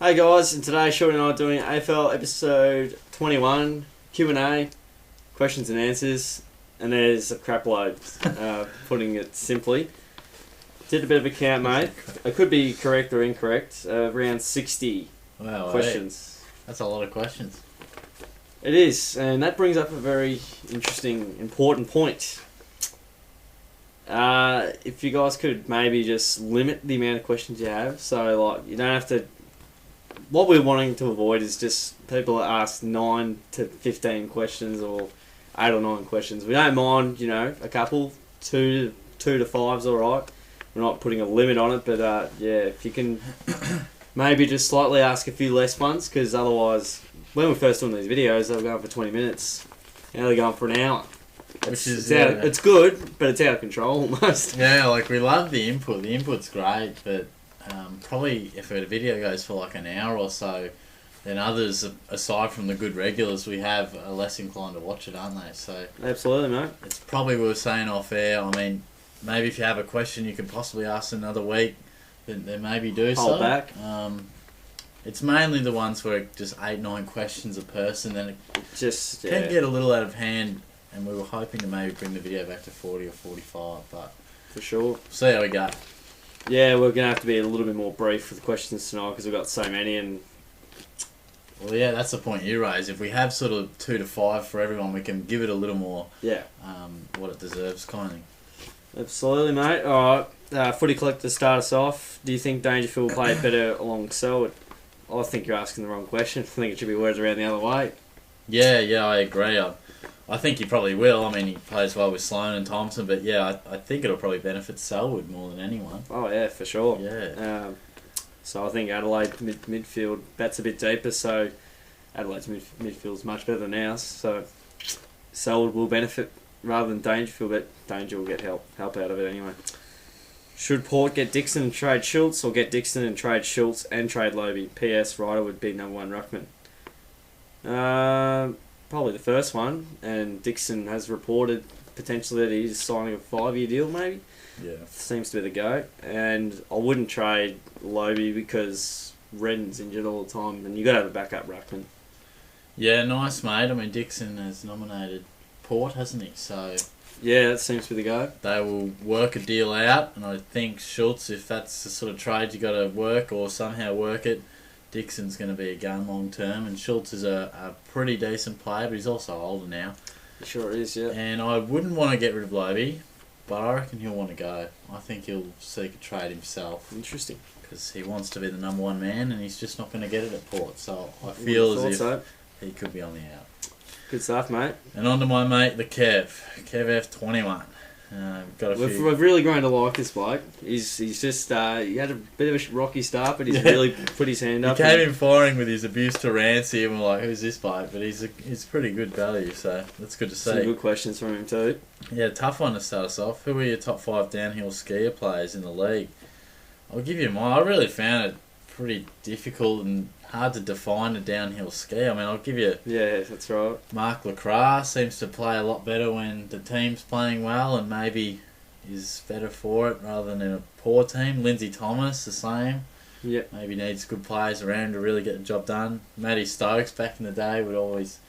Hey guys, and today Sean and I are doing AFL episode 21, Q&A, questions and answers, and there's a crap load, putting it simply. Did a bit of a count, mate. It could be correct or incorrect, around 60 questions. Hey, that's a lot of questions. It is, and that brings up a very interesting, important point. If you guys could maybe just limit the amount of questions you have, so like you don't have to. What we're wanting to avoid is just people that ask 9 to 15 questions or 8 or 9 questions. We don't mind, a couple, 2 to 5's all right. We're not putting a limit on it, but if you can maybe just slightly ask a few less ones, because otherwise, when we're first doing these videos, they were going for 20 minutes. Now they're going for an hour. It's good, but it's out of control almost. Yeah, like we love the input. The input's great, but probably if a video goes for like an hour or so, then others, aside from the good regulars we have, are less inclined to watch it, aren't they? So absolutely, mate. It's probably we were saying off air. I mean, maybe if you have a question, you could possibly ask another week. Then maybe do Hold so. back. It's mainly the ones where just 8-9 questions a person, then it just can get a little out of hand. And we were hoping to maybe bring the video back to 40 or 45, but for sure. See how we go. Yeah, we're going to have to be a little bit more brief with the questions tonight because we've got so many. And well, yeah, that's the point you raise. If we have sort of 2 to 5 for everyone, we can give it a little more what it deserves, kind of thing. Absolutely, mate. All right, Footy Collector, start us off. Do you think Dangerfield will play better along Selwood? I think you're asking the wrong question. I think it should be words around the other way. Yeah, I agree. I think he probably will. I mean, he plays well with Sloan and Thompson, but yeah, I think it'll probably benefit Selwood more than anyone. Oh, yeah, for sure. Yeah. So I think Adelaide midfield, that's a bit deeper, so Adelaide's midfield's much better than ours, so Selwood will benefit rather than Dangerfield, but Danger will get help out of it anyway. Should Port get Dixon and trade Schultz, or get Dixon and trade Schultz and trade Lobie? P.S. Ryder would be number 1 ruckman. Probably the first one, and Dixon has reported potentially that he's signing a 5-year deal, maybe. Yeah. Seems to be the go. And I wouldn't trade Lobie because Redden's injured all the time, and you got to have a backup ruckman. Yeah, nice, mate. I mean, Dixon has nominated Port, hasn't he? So yeah, that seems to be the go. They will work a deal out, and I think Schultz, if that's the sort of trade you got to work or somehow work it, Dixon's going to be a gun long term, and Schultz is a pretty decent player, but he's also older now. He sure is, yeah. And I wouldn't want to get rid of Lobie, but I reckon he'll want to go. I think he'll seek a trade himself. Interesting. Because he wants to be the number 1 man, and he's just not going to get it at Port. So I feel as if he could be on the out. Good stuff, mate. And on to my mate, the Kev F21. We've really grown to like this bloke. He's just he had a bit of a rocky start, but he's really put his hand up. He came in firing with his abuse to Rancy, and we're like, who's this bloke? But he's pretty good value, so that's good to see. Some good questions from him too. Yeah, tough one to start us off. Who are your top 5 downhill skier players in the league? I'll give you mine. I really found it pretty difficult and hard to define a downhill ski. I mean, I'll give you... Yeah, that's right. Mark Lacroix seems to play a lot better when the team's playing well and maybe is better for it rather than in a poor team. Lindsay Thomas, the same. Yep. Maybe needs good players around to really get the job done. Matty Stokes, back in the day, would always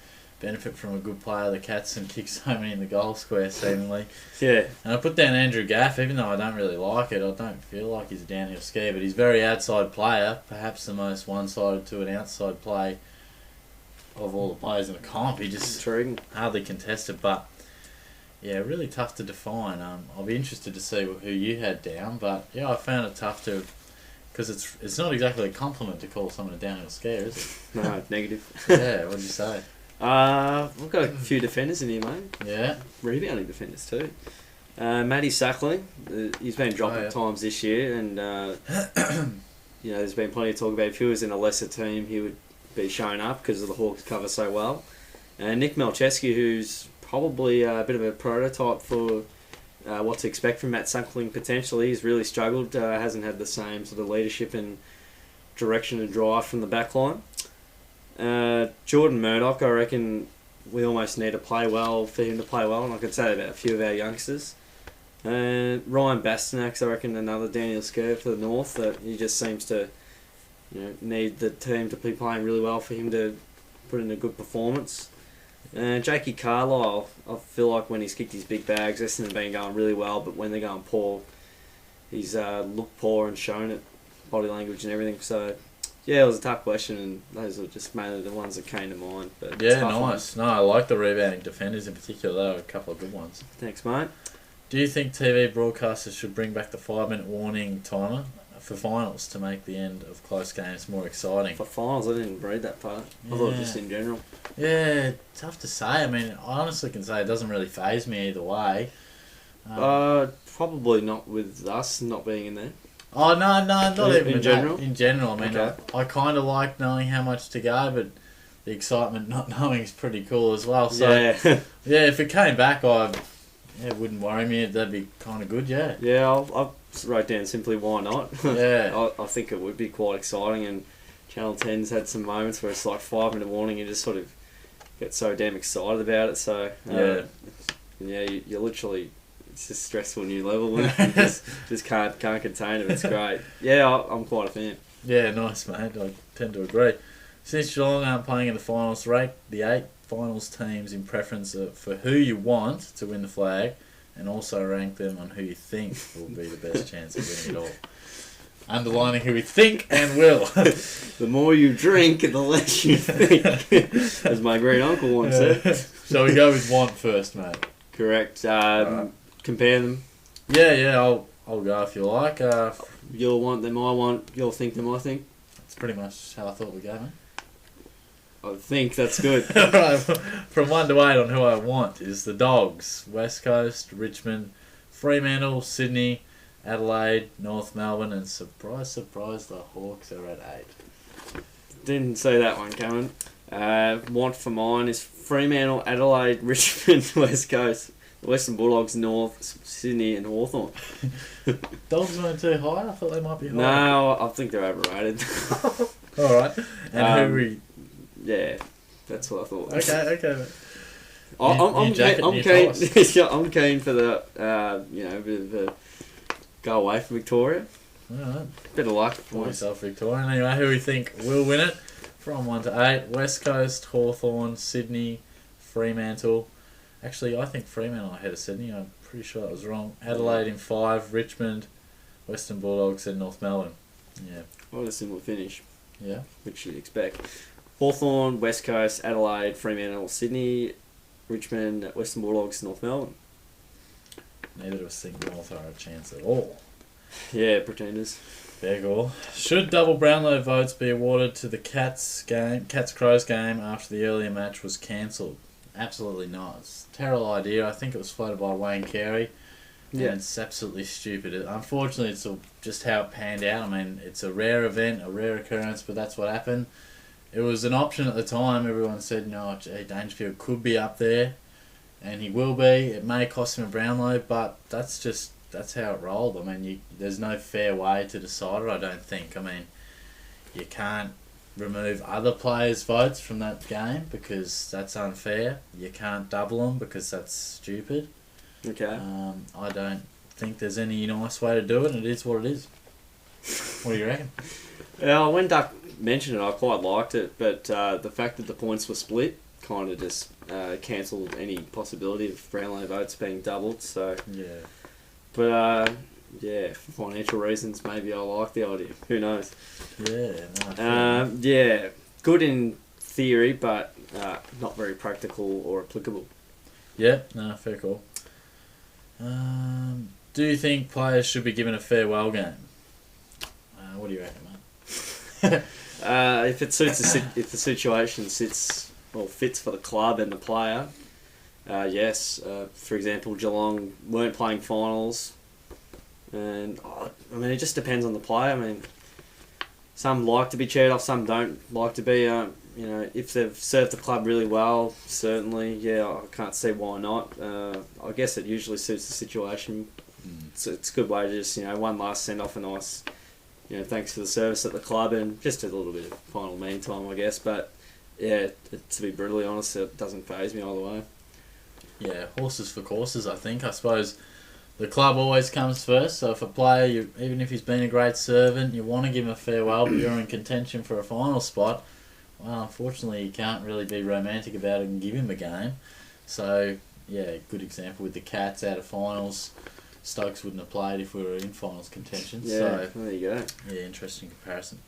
benefit from a good player. The Cats and kick so many in the goal square, seemingly. Yeah. And I put down Andrew Gaff, even though I don't really like it. I don't feel like he's a downhill skier, but he's a very outside player, perhaps the most one-sided to an outside play of all the players in the comp. He just hardly contested, but yeah, really tough to define. I'll be interested to see who you had down, but yeah, I found it tough to, because it's not exactly a compliment to call someone a downhill skier, is it? No, negative. Yeah, what did you say? We've got a few defenders in here, mate. Yeah. Rebounding defenders too. Matty Sackling, he's been dropped at times this year, and there's been plenty of talk about if he was in a lesser team, he would be shown up because of the Hawks cover so well. And Nick Melcheski, who's probably a bit of a prototype for what to expect from Matt Sackling potentially. He's really struggled, hasn't had the same sort of leadership and direction and drive from the back line. Jordan Murdoch, I reckon we almost need to play well for him to play well, and I could say that about a few of our youngsters. Ryan Bastonak's, I reckon, another downhill skier for the North that he just seems to need the team to be playing really well for him to put in a good performance. And Jakey Carlisle, I feel like when he's kicked his big bags, Essendon have been going really well, but when they're going poor, he's looked poor and shown it, body language and everything. So, yeah, it was a tough question, and those are just mainly the ones that came to mind. But yeah, nice. No, I like the rebounding defenders in particular. There were a couple of good ones. Thanks, mate. Do you think TV broadcasters should bring back the 5-minute warning timer for finals to make the end of close games more exciting? For finals, I didn't read that part. I thought just in general. Yeah, tough to say. I mean, I honestly can say it doesn't really faze me either way. Probably not with us not being in there. Oh, no, not even in general? In general, I mean, Okay. I kind of like knowing how much to go, but the excitement not knowing is pretty cool as well. So, yeah, if it came back, it wouldn't worry me. That'd be kind of good, yeah. Yeah, I wrote down simply why not. Yeah. I think it would be quite exciting, and Channel 10's had some moments where it's like 5-minute warning, you just sort of get so damn excited about it. So, you're literally, it's just stressful new level, and you just can't contain it. It's great. Yeah, I'm quite a fan. Yeah, nice, mate. I tend to agree. Since Geelong aren't playing in the finals, rate the 8 finals teams in preference for who you want to win the flag, and also rank them on who you think will be the best chance of winning it all. Underlining who we think and will. The more you drink, the less you think, as my great uncle once said. Shall we go with want first, mate? Correct. Compare them. Yeah, I'll go if you like. You'll want them, I want. You'll think them, I think. That's pretty much how I thought we'd go, mate. I think that's good. Right, from 1 to 8 on who I want is the Dogs, West Coast, Richmond, Fremantle, Sydney, Adelaide, North Melbourne, and surprise, the Hawks are at 8. Didn't see that one coming. Want for mine is Fremantle, Adelaide, Richmond, West Coast, Western Bulldogs, North, Sydney, and Hawthorn. Dogs weren't too high? I thought they might be high. No, I think they're overrated. Alright. And who we... Yeah, that's what I thought. Okay. I'm keen. Toss. I'm keen for the bit of a go away from Victoria. Alright. Bit of luck For myself, Victorian. Anyway, who we think will win it? From 1 to 8, West Coast, Hawthorn, Sydney, Fremantle. Actually, I think Fremantle ahead of Sydney. I'm pretty sure that was wrong. Adelaide in 5, Richmond, Western Bulldogs, and North Melbourne. Yeah. What a similar finish. Yeah. Which you'd expect. Hawthorn, West Coast, Adelaide, Fremantle, Sydney, Richmond, Western Bulldogs, North Melbourne. Neither of us think North are a chance at all. Yeah, pretenders. Fair goal. Should double Brownlow votes be awarded to the Cats-Crows game after the earlier match was cancelled? Absolutely not. It's a terrible idea. I think it was floated by Wayne Carey. Yeah. And it's absolutely stupid. Unfortunately, it's just how it panned out. I mean, it's a rare event, a rare occurrence, but that's what happened. It was an option at the time. Everyone said, no, Dangerfield could be up there, and he will be. It may cost him a Brownlow, but that's how it rolled. I mean, there's no fair way to decide it, I don't think. I mean, you can't remove other players' votes from that game because that's unfair. You can't double them because that's stupid. Okay. I don't think there's any nice way to do it, and it is what it is. What do you reckon? Yeah, when Duck mentioned it, I quite liked it, but the fact that the points were split kind of just cancelled any possibility of Brownlow votes being doubled. So yeah, but for financial reasons, maybe I like the idea. Who knows? Yeah. Good in theory, but not very practical or applicable. Yeah, no, fair call. Do you think players should be given a farewell game? What do you reckon, mate? If the situation fits for the club and the player, yes. For example, Geelong weren't playing finals, and it just depends on the player. I mean, some like to be cheered off, some don't like to be. If they've served the club really well, certainly, I can't see why not. I guess it usually suits the situation. It's a good way to just, one last send off, a nice, thanks for the service at the club, and just a little bit of final meantime, I guess. But yeah, to be brutally honest, it doesn't faze me either way. Yeah, horses for courses, I think. I suppose the club always comes first. So if a player, even if he's been a great servant, you want to give him a farewell, but you're in contention for a final spot. Well, unfortunately, you can't really be romantic about it and give him a game. So, yeah, good example with the Cats out of finals. Stokes wouldn't have played if we were in finals contention. Yeah, so, there you go. Yeah, interesting comparison.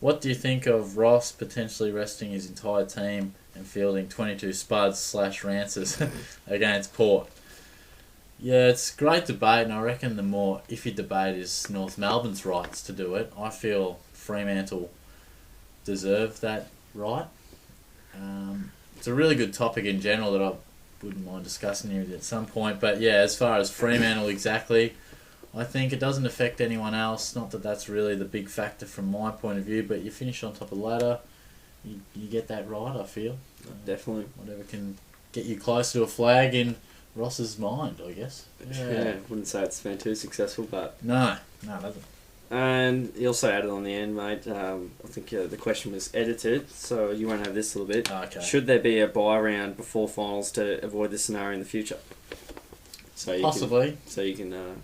What do you think of Ross potentially resting his entire team and fielding 22 spuds/Rances against Port? Yeah, it's a great debate, and I reckon the more iffy debate is North Melbourne's rights to do it. I feel Fremantle deserve that right. It's a really good topic in general that I wouldn't mind discussing with you at some point. But yeah, as far as Fremantle exactly, I think it doesn't affect anyone else. Not that that's really the big factor from my point of view, but you finish on top of the ladder, you get that right, I feel. Definitely. Whatever can get you close to a flag in Ross's mind, I guess. Yeah, wouldn't say it's been too successful, but... No, it doesn't. And he also added on the end, mate, I think the question was edited, so you won't have this a little bit. Okay. Should there be a bye round before finals to avoid this scenario in the future? So you Possibly. You can...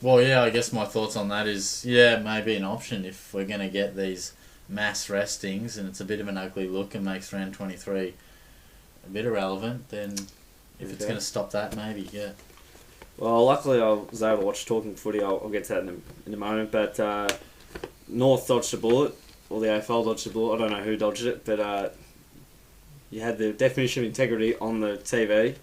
Well, yeah, I guess my thoughts on that is, yeah, maybe an option if we're going to get these mass restings and it's a bit of an ugly look and makes round 23 a bit irrelevant, then if it's going to stop that, maybe, yeah. Well, luckily I was able to watch Talking Footy. I'll get to that in a moment. But North dodged a bullet, or the AFL dodged a bullet. I don't know who dodged it, but you had the definition of integrity on the TV.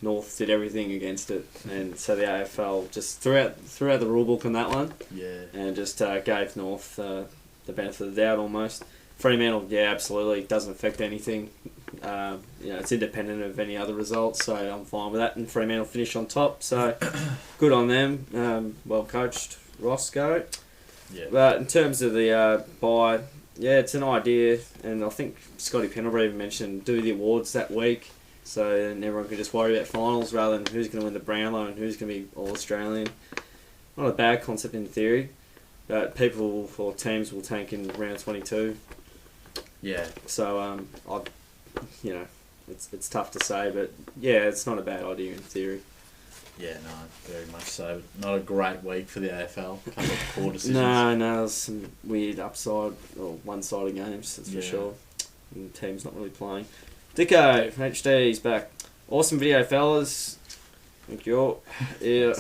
North did everything against it, and so the AFL just threw out the rule book on that one. Yeah. And just gave North the benefit of the doubt almost. Fremantle, yeah, absolutely, doesn't affect anything. It's independent of any other results, so I'm fine with that. And Fremantle finished on top, so good on them. Well coached, Ross go. Yeah. But in terms of the bye, yeah, it's an idea, and I think Scotty Pendlebury even mentioned do the awards that week, so then everyone can just worry about finals rather than who's going to win the Brownlow and who's going to be All Australian. Not a bad concept in theory, but people or teams will tank in round 22. Yeah. So it's tough to say, but yeah, it's not a bad idea in theory. Yeah, no, very much so. Not a great week for the AFL. A couple of poor decisions. No, there's some weird upside or one-sided games, that's for sure. And the team's not really playing. Dicko, HD's back. Awesome video, fellas. Thank you. Yeah,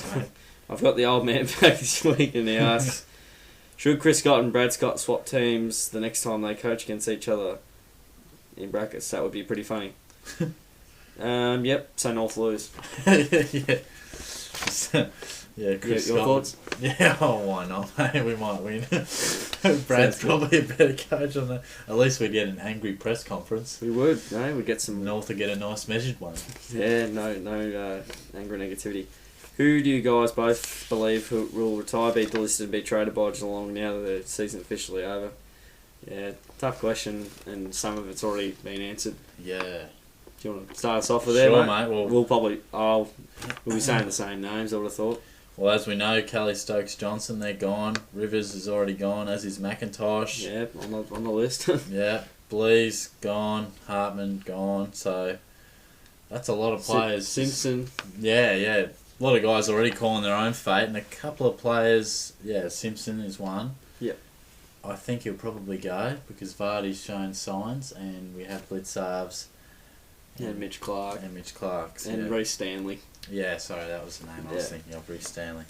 I've got the old man back this week, and he asks, should Chris Scott and Brad Scott swap teams the next time they coach against each other? In brackets, that would be pretty funny. Yep, so North lose. Yeah. Yeah, Chris your Scott. thoughts? Yeah, why not, mate? We might win. Brad's probably a better coach on that. At least we'd get an angry press conference. We would, no? We'd get some... North would get a nice measured one. Yeah, no anger and negativity. Who do you guys both believe who will retire, be delisted and be traded by Geelong now that the season's officially over? Yeah, tough question, and some of it's already been answered. Yeah. Do you want to start us off with that, Sure, mate? Well, we'll be saying the same names, I would have thought. Well, as we know, Kelly Stokes Johnson, they're gone. Rivers is already gone, as is McIntosh. Yeah, on the list. Yeah, Blees gone, Hartman gone. So that's a lot of players. Simpson. Yeah. A lot of guys already calling their own fate, and a couple of players. Yeah, Simpson is one. Yep. I think he'll probably go because Vardy's shown signs, and we have Blitzarves. And Mitch Clark. And Reece Stanley. Yeah, sorry, that was the name I was thinking of, Reece Stanley.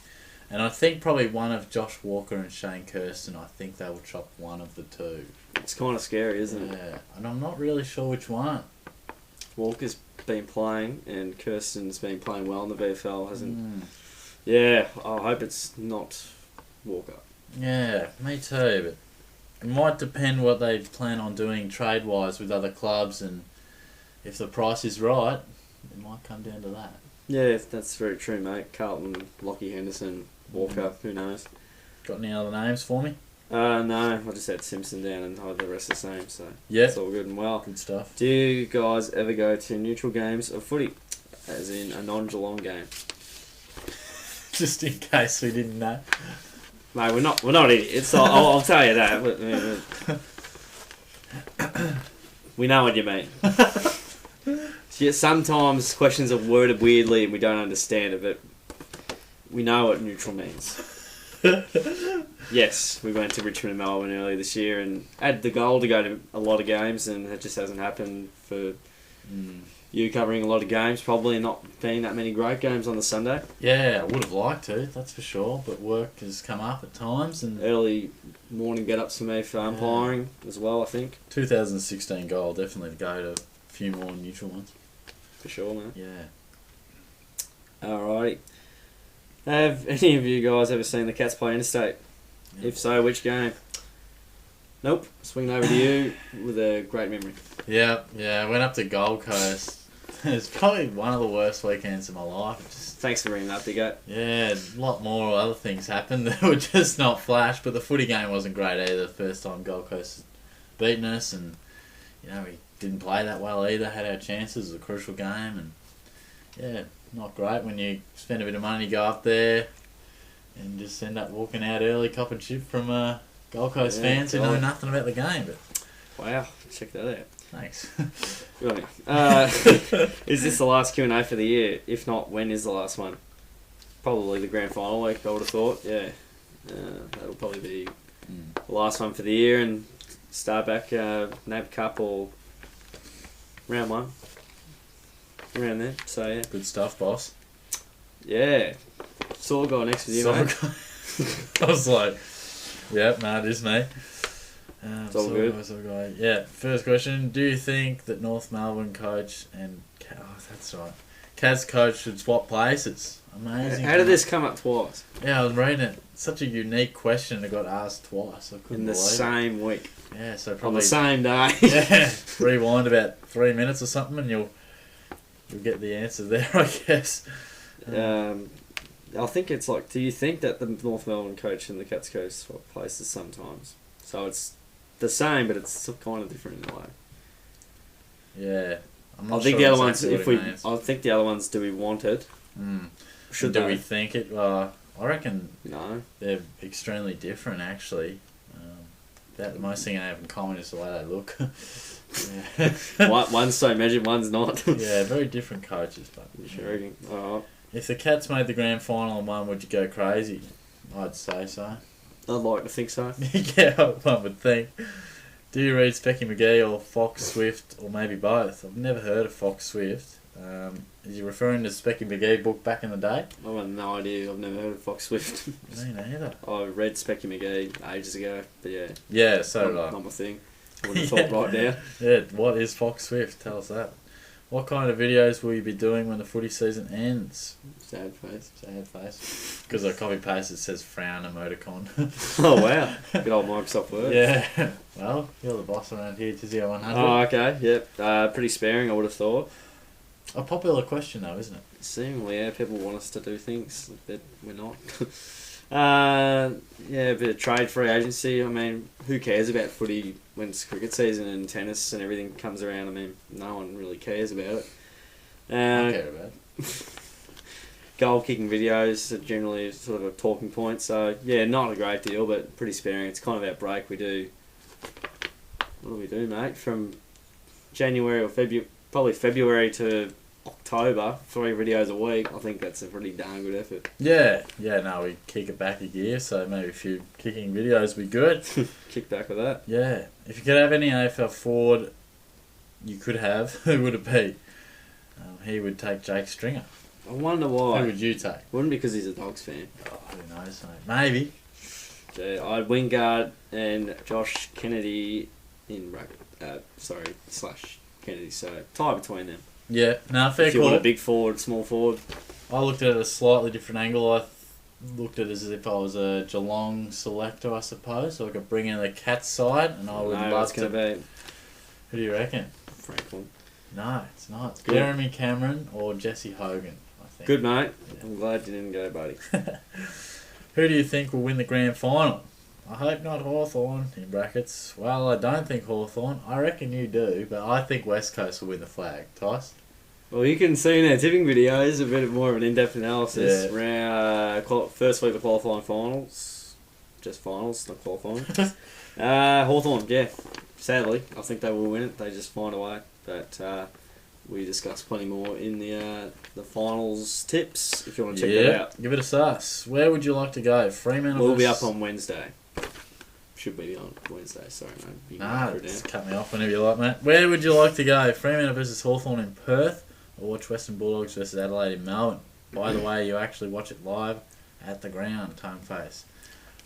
And I think probably one of Josh Walker and Shane Kirsten, I think they will chop one of the two. It's kind of scary, isn't it? Yeah, and I'm not really sure which one. Walker's been playing, and Kirsten's been playing well in the VFL, hasn't... Yeah, I hope it's not Walker. Yeah, me too, but it might depend what they plan on doing trade-wise with other clubs, and if the price is right, it might come down to that. Yeah, that's very true, mate. Carlton, Lockie Henderson, Walker, who knows? Got any other names for me? No, I just had Simpson down and had the rest the same, so yeah, it's all good and well. Good stuff. Do you guys ever go to neutral games of footy, as in a non-Geelong game? Just in case we didn't know. Mate, we're not idiots. I'll tell you that. We know what you mean. Yeah, sometimes questions are worded weirdly and we don't understand it, but we know what neutral means. Yes, we went to Richmond and Melbourne earlier this year and had the goal to go to a lot of games, and it just hasn't happened for you covering a lot of games, probably not being that many great games on the Sunday. Yeah, I would have liked to, that's for sure, but work has come up at times. And early morning get-ups for me for umpiring as well, I think. 2016 goal, definitely to go to a few more neutral ones. For sure, mate. Yeah. Alrighty. Have any of you guys ever seen the Cats play interstate? Yeah. If so, which game? Nope. Swinging over to you with a great memory. Yeah, I went up to Gold Coast. It's probably one of the worst weekends of my life. Thanks for bringing that up, Diggo. Yeah, a lot more other things happened that were just not flash, but the footy game wasn't great either. The first time Gold Coast beaten us, and we didn't play that well either. Had our chances. It was a crucial game, and yeah, not great when you spend a bit of money, go up there, and just end up walking out early, copping shit from Gold Coast fans who know nothing about the game. But wow, check that out. Thanks. Good on you. Is this the last Q&A for the year? If not, when is the last one? Probably the grand final week, I would have thought. Yeah, that'll probably be the last one for the year, and start back NAB Cup or round one. Around there, so yeah. Good stuff, boss. Yeah. Saw guy next with you, mate. I was like, yep, it is me. It's all good. Yeah, first question. Do you think that North Melbourne coach and... Oh, that's right. Kaz coach should swap places? Amazing. How did this come up twice? Yeah, I was reading it. Such a unique question that got asked twice. I couldn't in the same week. Yeah, so probably... On the same day. Yeah, rewind about 3 minutes or something and you'll get the answer there, I guess. I think it's like, do you think that the North Melbourne coach and the Cats coach swap places sometimes? So it's the same, but it's kind of different in a way. Yeah, I'm not I think sure the other ones, means. I think the other ones, do we want it? Should do we think it? I reckon no. They're extremely different, actually. The most thing they have in common is the way they look. One's so measured, one's not. Yeah, very different coaches. But sure. Alright. If the Cats made the grand final and won, would you go crazy? I'd say so. I'd like to think so. Yeah, one would think. Do you read Specky McGee or Fox Swift, or maybe both? I've never heard of Fox Swift. Is you referring to Specky McGee book back in the day? I have no idea. I've never heard of Fox Swift. Me neither. I read Specky McGee ages ago, but yeah. Yeah, so did I. Not my thing. I wouldn't have thought right now. Yeah, what is Fox Swift? Tell us that. What kind of videos will you be doing when the footy season ends? Sad face. Sad face. Because I copy paste it says frown emoticon. Oh wow. Good old Microsoft Word. Yeah. Well, you're the boss around here, Tizzy 100. Oh, okay. Yep. Pretty sparing, I would have thought. A popular question though, isn't it? Seemingly, yeah. People want us to do things, but we're not. Yeah, a bit of trade, free agency. I mean, who cares about footy when it's cricket season and tennis and everything comes around? I mean, no one really cares about it. I care about it. Goal kicking videos are generally sort of a talking point. So, yeah, not a great deal, but pretty sparing. It's kind of our break. We do... What do we do, mate? From January or February... Probably February to October, 3 videos a week. I think that's a pretty darn good effort. Yeah, no, we kick it back a gear, so maybe a few kicking videos would be good. Kick back with that. Yeah. If you could have any AFL forward you could have, who would it be? He would take Jake Stringer. I wonder why. Who would you take? Wouldn't because he's a Dogs fan. Oh, who knows, mate. Maybe. Yeah, I'd Wingard and Josh Kennedy in / Kennedy, so tie between them. Yeah, no, fair call. If you want a big forward, small forward. I looked at it at a slightly different angle. I looked at it as if I was a Geelong selector, I suppose. So I could bring in the Cats side, and I would love to... be. Who do you reckon? Franklin. No, it's not. It's Jeremy Cameron or Jesse Hogan, I think. Good, mate. Yeah. I'm glad you didn't go, buddy. Who do you think will win the grand final? I hope not Hawthorn, in brackets. Well, I don't think Hawthorn. I reckon you do, but I think West Coast will win the flag. Tice? Well, you can see in our tipping videos a bit more of an in-depth analysis. Yeah. First week of qualifying finals. Just finals, not qualifying. Hawthorn, yeah. Sadly, I think they will win it. They just find a way. But we discuss plenty more in the finals tips. If you want to check that out, give it a sus. Where would you like to go, Fremantle? We'll be up on Wednesday. Should be on Wednesday. Sorry, mate. Just cut me off whenever you like, mate. Where would you like to go? Fremantle versus Hawthorn in Perth, or watch Western Bulldogs versus Adelaide in Melbourne? By the way, you actually watch it live at the ground, home face.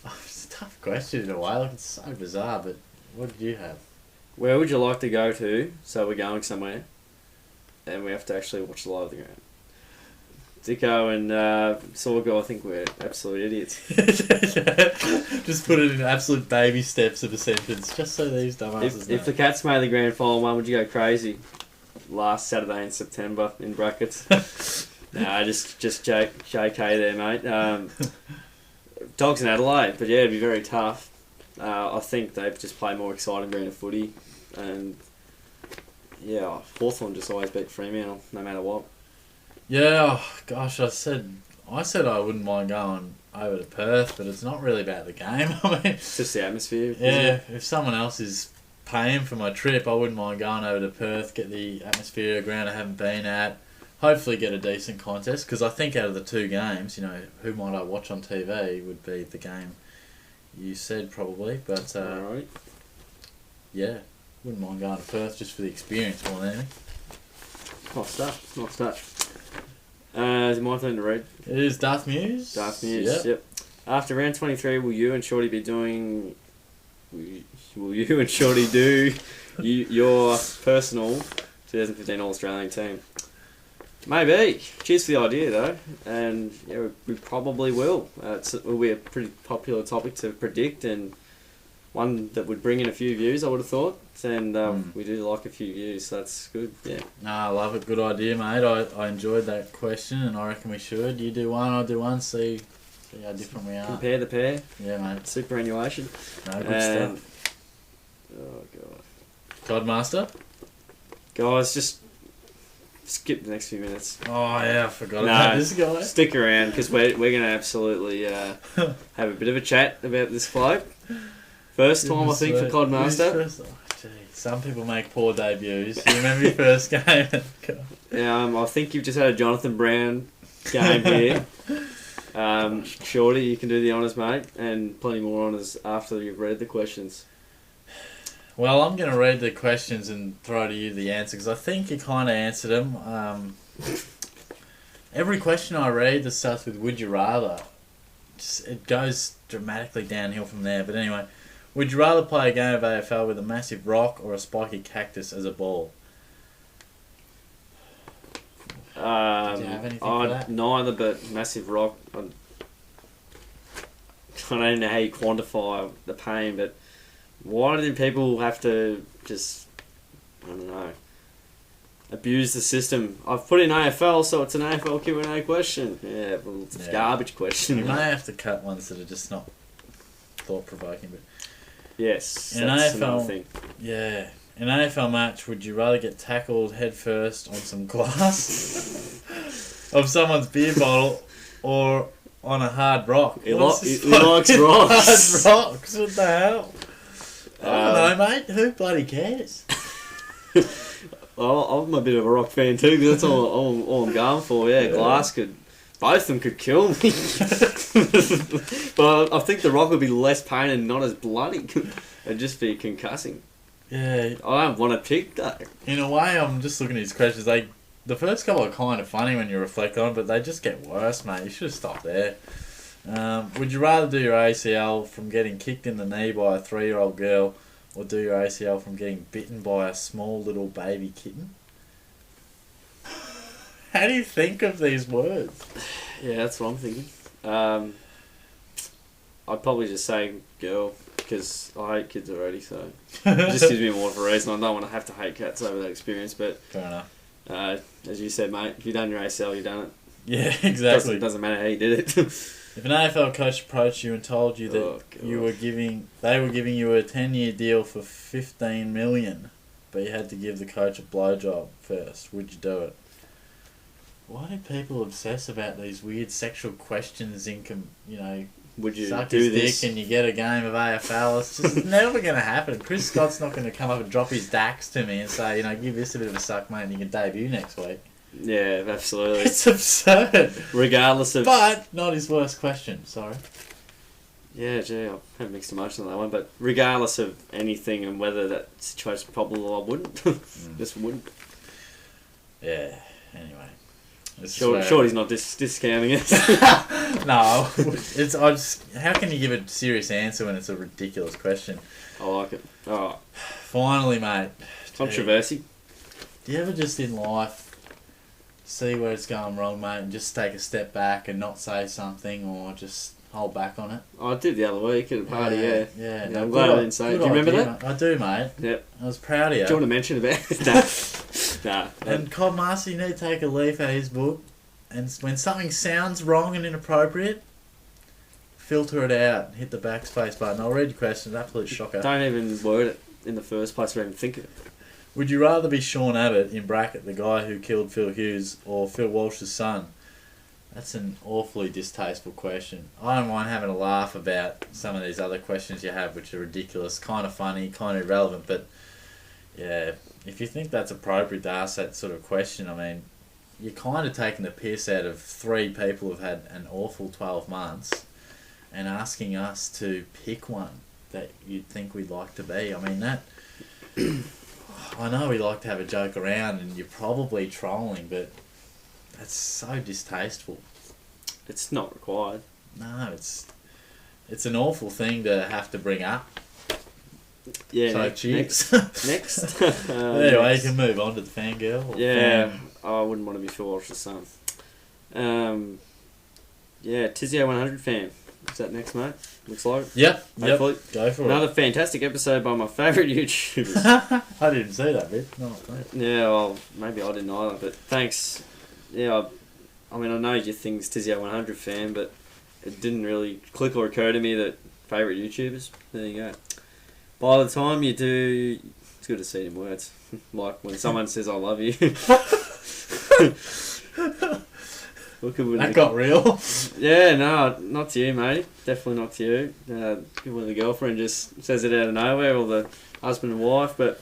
Oh, it's a tough question in a way. Like, it's so bizarre, but what did you have? Where would you like to go to? So we're going somewhere, and we have to actually watch live at the ground. Dicko and Sorgo, I think we're absolute idiots. Just put it in absolute baby steps of a sentence, just so these dumbasses know. If the Cats made the grand final one, would you go crazy? Last Saturday in September, in brackets. Nah, just JK there, mate. Dogs in Adelaide, but yeah, it'd be very tough. I think they've just played more exciting brand of footy, and yeah, Hawthorn just always beat Fremantle, no matter what. Yeah, oh, gosh, I said I wouldn't mind going over to Perth, but it's not really about the game. I mean, it's just the atmosphere. Yeah, if someone else is paying for my trip, I wouldn't mind going over to Perth, get the atmosphere, a ground I haven't been at, hopefully get a decent contest, because I think out of the two games, you know, who might I watch on TV would be the game you said probably, but right. Yeah, wouldn't mind going to Perth just for the experience more than anything. Nice stuff. Is it my turn to read? It is Darth Muse. Yep. After round 23, will you and Shorty be doing... Will you and Shorty do your personal 2015 All-Australian team? Maybe. Cheers for the idea, though. And yeah, we probably will. It will be a pretty popular topic to predict, and one that would bring in a few views, I would have thought. And we do like a few views, so that's good. Yeah. No, I love it. Good idea, mate. I enjoyed that question, and I reckon we should. You do one, I'll do one. See how different we are. Compare the pair. Yeah, mate. Superannuation. No, good stuff. Oh, God. Godmaster? Guys, just skip the next few minutes. Oh, yeah, I forgot about this guy. Stick around, because we're going to absolutely have a bit of a chat about this bloke. First time, I think, for Codmaster. Some people make poor debuts. You remember your first game? I think you've just had a Jonathan Brown game here. Shorty, you can do the honours, mate, and plenty more honours after you've read the questions. Well, I'm going to read the questions and throw to you the answer, because I think you kind of answered them. Every question I read that starts with "Would you rather," it goes dramatically downhill from there. But anyway, would you rather play a game of AFL with a massive rock or a spiky cactus as a ball? Did you have anything for that? Neither, but massive rock. I don't know how you quantify the pain, but why do people have to just, I don't know, abuse the system? I've put in AFL, so it's an AFL Q&A question. Yeah, well, it's a garbage question. You may have to cut ones that are just not thought-provoking, but... Yes, in that's AFL, another thing. Yeah. In an AFL match, would you rather get tackled head first on some glass of someone's beer bottle or on a hard rock? He likes rocks. Hard rocks, what the hell? I don't know, mate. Who bloody cares? Well, I'm a bit of a rock fan too, because that's all I'm going for. Yeah, glass could... Both of them could kill me. But I think the rock would be less pain and not as bloody. It'd just be concussing. Yeah. I don't want to pick that. In a way, I'm just looking at these questions. The first couple are kind of funny when you reflect on it, but they just get worse, mate. You should have stopped there. Would you rather do your ACL from getting kicked in the knee by a 3-year-old girl, or do your ACL from getting bitten by a small little baby kitten? How do you think of these words? Yeah, that's what I'm thinking. I'd probably just say girl, because I hate kids already, so it just gives me more of a reason. I don't want to have to hate cats over that experience, but... Fair enough. As you said, mate, if you've done your ACL, you've done it. Yeah, exactly. Doesn't matter how you did it. If an AFL coach approached you and told you that they were giving you a 10-year deal for $15 million, but you had to give the coach a blowjob first, would you do it? Why do people obsess about these weird sexual questions in would you suck do his this? dick and you get a game of AFL. It's just never going to happen. Chris Scott's not going to come up and drop his dax to me and say, give this a bit of a suck, mate, and you can debut next week. Yeah, absolutely. It's absurd. Regardless of... But not his worst question, sorry. Yeah, gee, I have mixed emotions on that one, but regardless of anything and whether that situation's probable, I wouldn't. Just wouldn't. Yeah, anyway. Shorty's not discounting it. No, how can you give a serious answer when it's a ridiculous question? I like it. Alright. Finally, mate. Controversy. Do you ever just in life see where it's going wrong, mate, and just take a step back and not say something or just hold back on it? I did the other week at a party, yeah. No, I'm glad I didn't say it. Do you remember that? I do, mate. Yep. I was proud of you. Do you want to mention about it? Nah. And Cobb Master, you need to take a leaf out of his book, and when something sounds wrong and inappropriate, filter it out. Hit the backspace button. I'll read your question. Absolute shocker. Don't even word it in the first place or even think of it. Would you rather be Sean Abbott, in bracket, the guy who killed Phil Hughes, or Phil Walsh's son? That's an awfully distasteful question. I don't mind having a laugh about some of these other questions you have, which are ridiculous, kind of funny, kind of irrelevant, but yeah, if you think that's appropriate to ask that sort of question, I mean, you're kind of taking the piss out of three people who've had an awful 12 months and asking us to pick one that you'd think we'd like to be. I mean, that... I know we like to have a joke around and you're probably trolling, but that's so distasteful. It's not required. No, it's an awful thing to have to bring up. Yeah. So cheers. Next. Anyway, next. you can move on to the fangirl. Yeah, I wouldn't want to be Phil Walsh's son. Yeah, Tizio 100 fan. Is that next, mate? Looks like. Yep. Hopefully. Go for Another fantastic episode by my favourite YouTubers. it. I didn't see that bit. No, Yeah, well, maybe I didn't either, but thanks. Yeah, I mean, I know your thing's Tizio 100 fan, but it didn't really click or occur to me that favourite YouTubers. There you go. By the time you do, it's good to see it in words. Like when someone says I love you. That got real. Yeah, no, not to you, mate. Definitely not to you. When the girlfriend just says it out of nowhere, or the husband and wife. But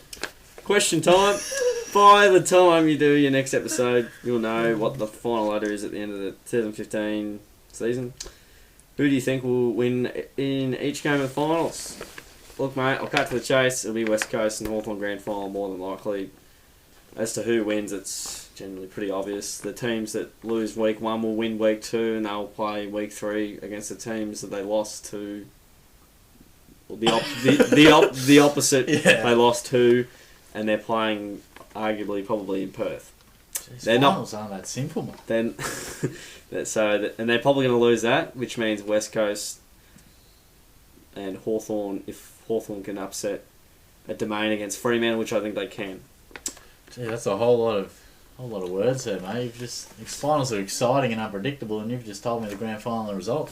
question time. By the time you do your next episode, you'll know what the final ladder is at the end of the 2015 season. Who do you think will win in each game of the finals? Look, mate, I'll cut to the chase. It'll be West Coast and Hawthorn Grand Final more than likely. As to who wins, it's generally pretty obvious. The teams that lose week 1 will win week 2, and they'll play week 3 against the teams that they lost to. Well, the opposite. Yeah. They lost to, and they're playing arguably probably in Perth. Jeez, They're finals aren't that simple, mate. Then, and they're probably going to lose that, which means West Coast and Hawthorn. If Hawthorn can upset a Domain against Fremantle, which I think they can. Gee, that's a whole lot of words there, mate. You've just finals are exciting and unpredictable, and you've just told me the grand final result.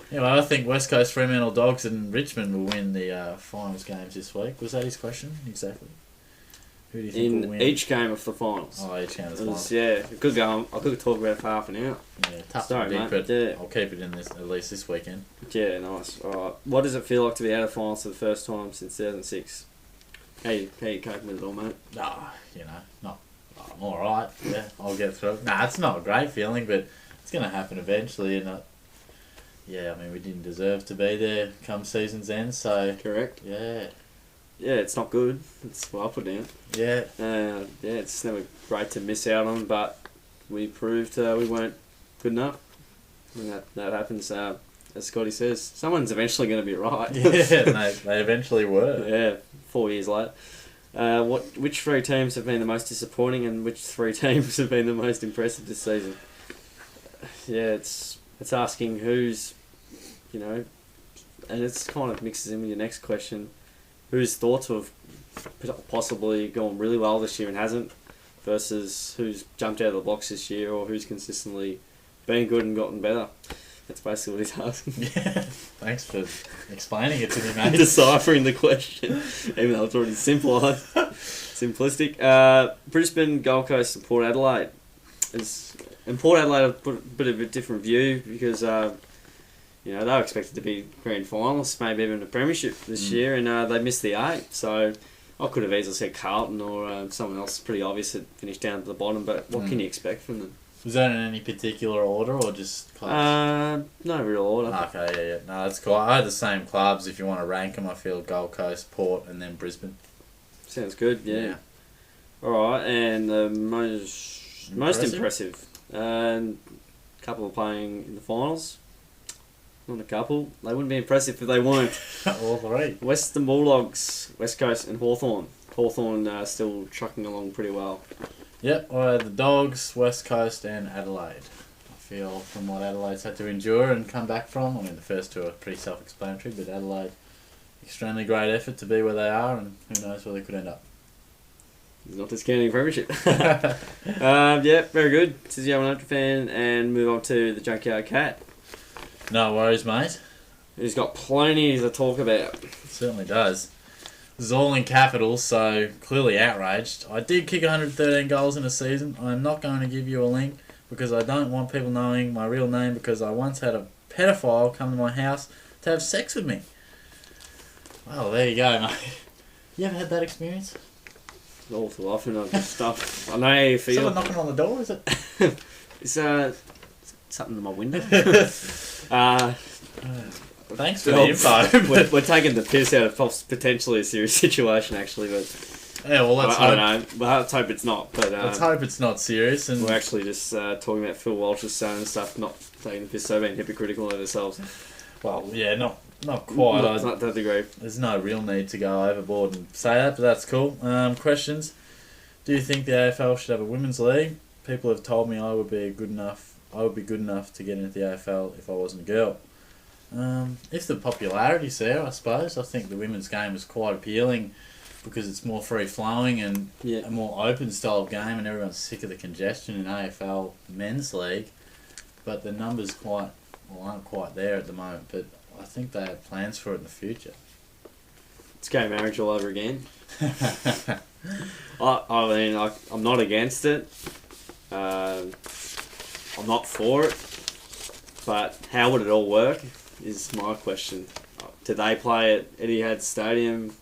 Anyway, I think West Coast, Fremantle Dogs, and Richmond will win the finals games this week. Was that his question exactly? Who do you think will win? In each game of the finals. Oh, each game of the finals. Yeah, it could go. I could talk about it for half an hour. Yeah, tough Sorry, to predict, but yeah. I'll keep it in this at least this weekend. Yeah, nice. All right. What does it feel like to be out of finals for the first time since 2006? How you coping with it all, mate? I'm all right. Yeah, I'll get through it. It's not a great feeling, but it's going to happen eventually. And yeah, I mean, we didn't deserve to be there come season's end, so Correct. yeah. Yeah, it's not good. It's what I put down. Yeah. Yeah, it's never great to miss out on, but we proved we weren't good enough. When that happens, as Scotty says, someone's eventually going to be right. Yeah, they eventually were. Yeah, 4 years later. Which 3 teams have been the most disappointing, and which 3 teams have been the most impressive this season? Yeah, it's asking who's, and it's kind of mixes in with your next question. Whose thoughts have possibly gone really well this year and hasn't, versus who's jumped out of the box this year, or who's consistently been good and gotten better. That's basically what he's asking. Yeah, thanks for explaining it to me, mate. Deciphering the question, even though it's already simplistic. Brisbane, Gold Coast, and Port Adelaide. And Port Adelaide have put a bit of a different view because, they were expected to be grand finalists, maybe even a premiership this year, and they missed the 8. So I could have easily said Carlton or someone else pretty obvious that finished down at the bottom, but what can you expect from them? Was that in any particular order or just clubs? No real order. Okay, yeah. No, that's cool. I had the same clubs. If you want to rank them, I feel Gold Coast, Port, and then Brisbane. Sounds good, yeah. All right, and the most impressive. Couple are playing in the finals. Not a couple. They wouldn't be impressive if they weren't. All three. Western Bulldogs, West Coast, and Hawthorn. Hawthorn still trucking along pretty well. Yep, I had the Dogs, West Coast, and Adelaide. I feel from what Adelaide's had to endure and come back from. I mean, the first two are pretty self-explanatory, but Adelaide, extremely great effort to be where they are, and who knows where they could end up. Not discounting premiership. Yeah, very good. This is the Ultra fan, and move on to the Junkyard Cat. No worries, mate. He's got plenty to talk about. It certainly does. This is all in capitals, so clearly outraged. I did kick 113 goals in a season. I'm not going to give you a link because I don't want people knowing my real name because I once had a pedophile come to my house to have sex with me. Well, there you go, mate. You ever had that experience? All too often I've just stuff. I know how you feel. Someone knocking on the door, is it? It's something in my window. Thanks for the info. we're taking the piss out of potentially a serious situation, actually, but yeah, well, let's hope. I don't know. Well, let's hope it's not. But let's hope it's not serious. And we're actually just talking about Phil Walsh's son and stuff, not taking the piss, so being hypocritical of ourselves. Well, yeah, not quite. Not to that degree. There's no real need to go overboard and say that, but that's cool. Questions. Do you think the AFL should have a women's league? People have told me I would be good enough to get into the AFL if I wasn't a girl. If the popularity's there, I suppose. I think the women's game is quite appealing because it's more free-flowing and a more open style of game, and everyone's sick of the congestion in AFL men's league. But the numbers aren't quite there at the moment, but I think they have plans for it in the future. It's gay marriage all over again. I mean, I'm not against it. I'm not for it. But how would it all work is my question. Do they play at Etihad Stadium?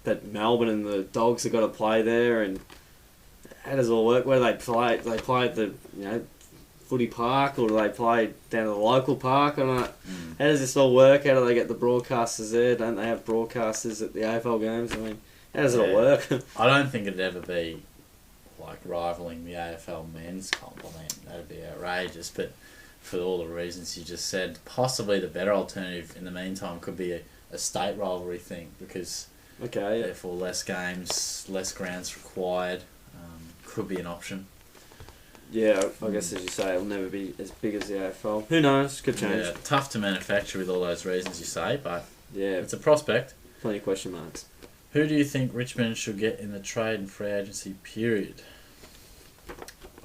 But Melbourne and the Dogs have got to play there, and how does it all work? Where do they play? Do they play at the footy park, or do they play down at the local park? I don't know. How does this all work? How do they get the broadcasters there? Don't they have broadcasters at the AFL games? I mean, how does it all work? I don't think it'd ever be like rivaling the AFL men's comp. I mean, that'd be outrageous. But for all the reasons you just said, possibly the better alternative in the meantime could be a state rivalry thing because therefore less games, less grounds required could be an option. Yeah, I guess as you say, it'll never be as big as the AFL. Who knows? Could change. Yeah, tough to manufacture with all those reasons you say, but yeah, it's a prospect. Plenty of question marks. Who do you think Richmond should get in the trade and free agency period?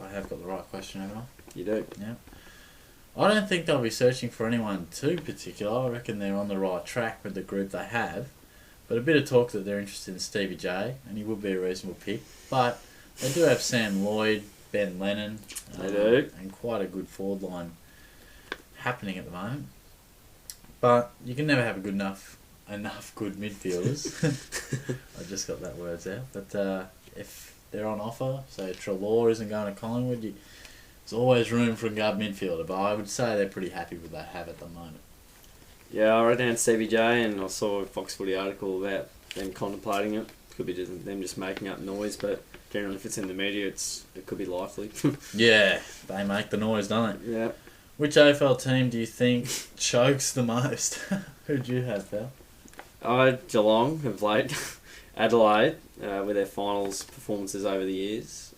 I have got the right question, haven't I? You do. Yeah. I don't think they'll be searching for anyone too particular. I reckon they're on the right track with the group they have. But a bit of talk that they're interested in Stevie J, and he would be a reasonable pick. But they do have Sam Lloyd, Ben Lennon. They do. And quite a good forward line happening at the moment. But you can never have enough good midfielders. I just got that words out. But if they're on offer, so Treloar isn't going to Collingwood, there's always room for a guard midfielder. But I would say they're pretty happy with what they have at the moment. Yeah, I wrote down CBJ and I saw a Fox Footy article about them contemplating it. Could be just them just making up noise, but generally if it's in the media, it could be likely. Yeah, they make the noise, don't they? Yeah. Which AFL team do you think chokes the most? Who do you have, pal? Geelong of late. Adelaide, with their finals performances over the years.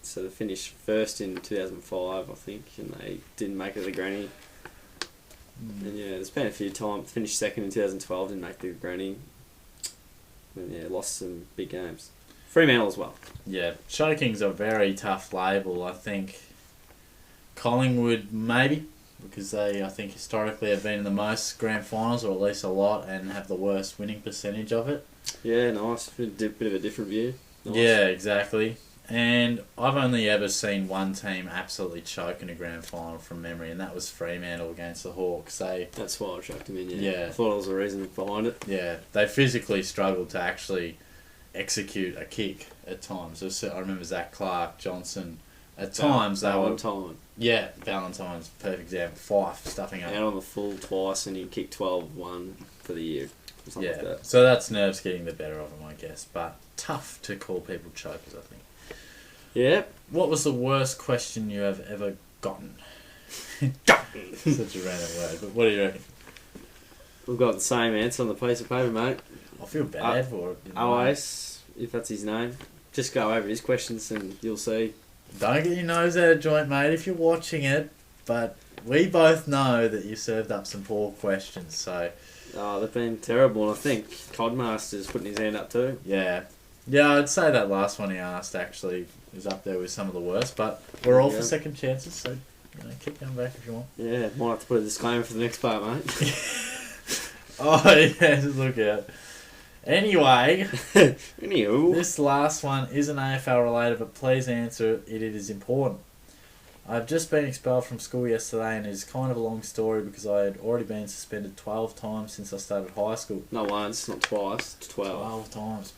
So they finished first in 2005, I think, and they didn't make it to the granny. And yeah, there's been a few times. Finished second in 2012, didn't make the granny. And yeah, lost some big games. Fremantle as well. Yeah, choking's a very tough label. I think Collingwood maybe, because they, I think, historically have been in the most grand finals, or at least a lot, and have the worst winning percentage of it. Yeah, nice. A bit of a different view. Nice. Yeah, exactly. And I've only ever seen one team absolutely choke in a grand final from memory, and that was Fremantle against the Hawks. That's why I chucked him in, yeah. Yeah. I thought there was a reason behind it. Yeah, they physically struggled to actually execute a kick at times. I remember Zach Clark, Johnson. At times they were... Valentine. Yeah, Valentine's, perfect example. Fife, stuffing up. Out on the full twice, and he kicked 12-1 for the year. Something like that. So that's nerves getting the better of him, I guess. But tough to call people chokers, I think. Yeah. What was the worst question you have ever gotten? Gotten! Such a random word, but what do you reckon? We've got the same answer on the piece of paper, mate. I feel bad for it. OAS, if that's his name. Just go over his questions and you'll see. Don't get your nose out of joint, mate, if you're watching it. But we both know that you served up some poor questions, so... Oh, they've been terrible, and I think Codmaster's putting his hand up too. Yeah. Yeah, I'd say that last one he asked actually is up there with some of the worst, but we're all for second chances, so keep going back if you want. Yeah, might have to put a disclaimer for the next part, mate. Oh, yeah, just look out. Anyway, this last one isn't AFL related, but please answer it. It is important. I've just been expelled from school yesterday, and it's kind of a long story because I had already been suspended 12 times since I started high school. Not once, not twice, 12. 12 times.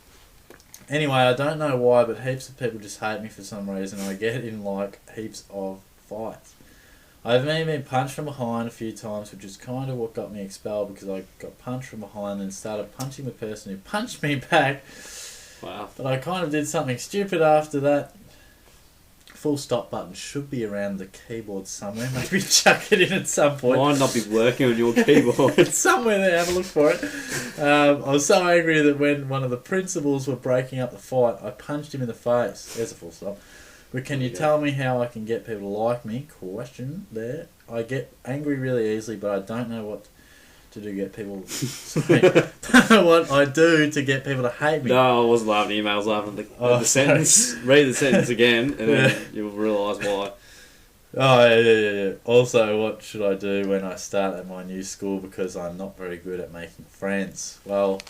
Anyway, I don't know why, but heaps of people just hate me for some reason. I get in like heaps of fights. I've even been punched from behind a few times, which is kind of what got me expelled because I got punched from behind and started punching the person who punched me back. Wow. But I kind of did something stupid after that. Full stop button should be around the keyboard somewhere. Maybe chuck it in at some point. Might not be working on your keyboard. It's somewhere there. Have a look for it. I was so angry that when one of the principals were breaking up the fight, I punched him in the face. There's a full stop. But can you tell me how I can get people to like me? Question there. I get angry really easily, but I don't know what to do to get people... don't know what I do to get people to hate me. No, I wasn't laughing at you, mate. I was laughing at the sentence. Read the sentence again, and then you'll realise why. Oh, yeah. Also, what should I do when I start at my new school because I'm not very good at making friends? Well,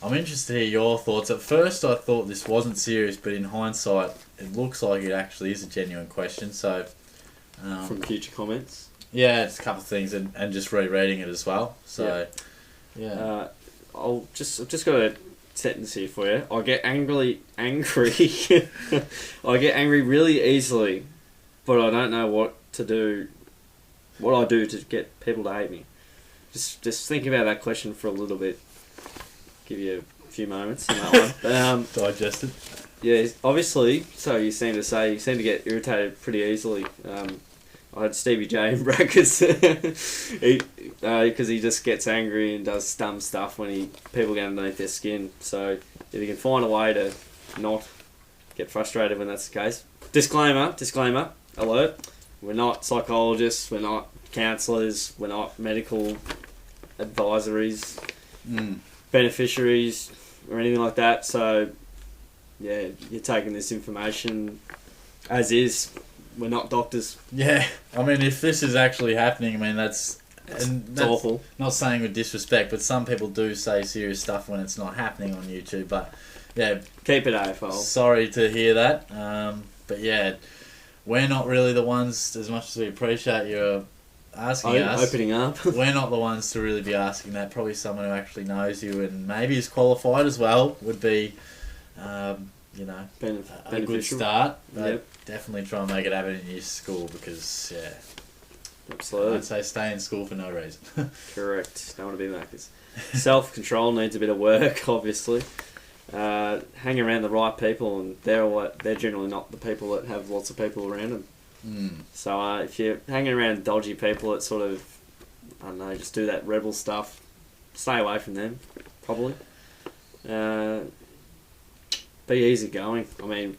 I'm interested to hear your thoughts. At first, I thought this wasn't serious, but in hindsight, it looks like it actually is a genuine question. So, from future comments, yeah, it's a couple of things, and just rereading it as well. So, yeah, I've just got a sentence here for you. I get angry. I get angry really easily, but I don't know what to do. What I do to get people to hate me. Just think about that question for a little bit. Give you a few moments in that one. Digest it. Yeah, obviously, so you seem to get irritated pretty easily. I had Stevie J in brackets because he just gets angry and does dumb stuff when people get underneath their skin. So if you can find a way to not get frustrated when that's the case. Disclaimer, alert. We're not psychologists, we're not counsellors, we're not medical advisories, beneficiaries, or anything like that. So, yeah, you're taking this information as is. We're not doctors. Yeah, I mean, if this is actually happening, I mean, that's awful. Not saying with disrespect, but some people do say serious stuff when it's not happening on YouTube. But yeah, keep it AFL. Sorry to hear that. But yeah, we're not really the ones, as much as we appreciate you asking us. Opening up. We're not the ones to really be asking that. Probably someone who actually knows you and maybe is qualified as well would be, a good start. But definitely try and make it happen in your school because, yeah. Absolutely. I'd say stay in school for no reason. Correct. Don't want to be Macca's. Self-control needs a bit of work, obviously. Hang around the right people, and they're generally not the people that have lots of people around them. So if you're hanging around dodgy people that sort of, I don't know, just do that rebel stuff, stay away from them, probably. Be easy going. I mean,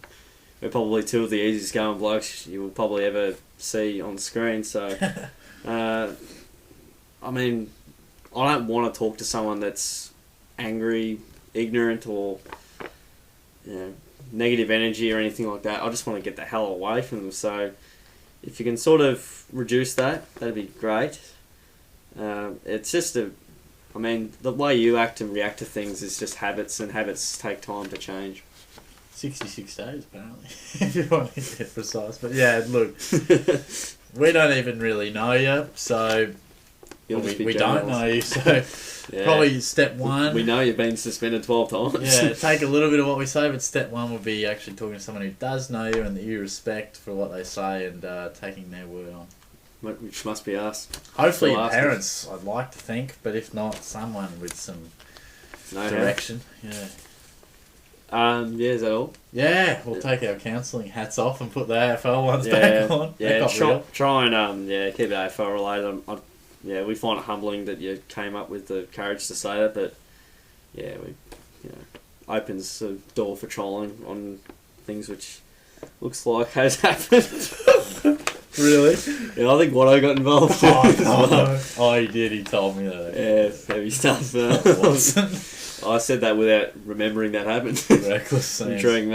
we're probably two of the easiest going blokes you will probably ever see on screen. So, I mean, I don't want to talk to someone that's angry, ignorant, or negative energy or anything like that. I just want to get the hell away from them. So, if you can sort of reduce that, that'd be great. It's just the way you act and react to things is just habits, and habits take time to change. 66 days, apparently, if you want to get precise. But yeah, look, we don't even really know you, so we don't know you, so probably step one. We know you've been suspended 12 times. Yeah, take a little bit of what we say, but step one would be actually talking to someone who does know you and that you respect for what they say and taking their word on. Which must be us. Hopefully your parents, I'd like to think, but if not, someone with some direction. Yeah. Is that all? Yeah, we'll take our counselling hats off and put the AFL ones back on. Yeah, try and keep it AFL related. We find it humbling that you came up with the courage to say that, but opens the door for trolling on things which looks like has happened. Really? Yeah, I think Watto got involved. Oh, he did. He told me that. Yeah, heavy stuff. I said that without remembering that happened. Reckless scenes. During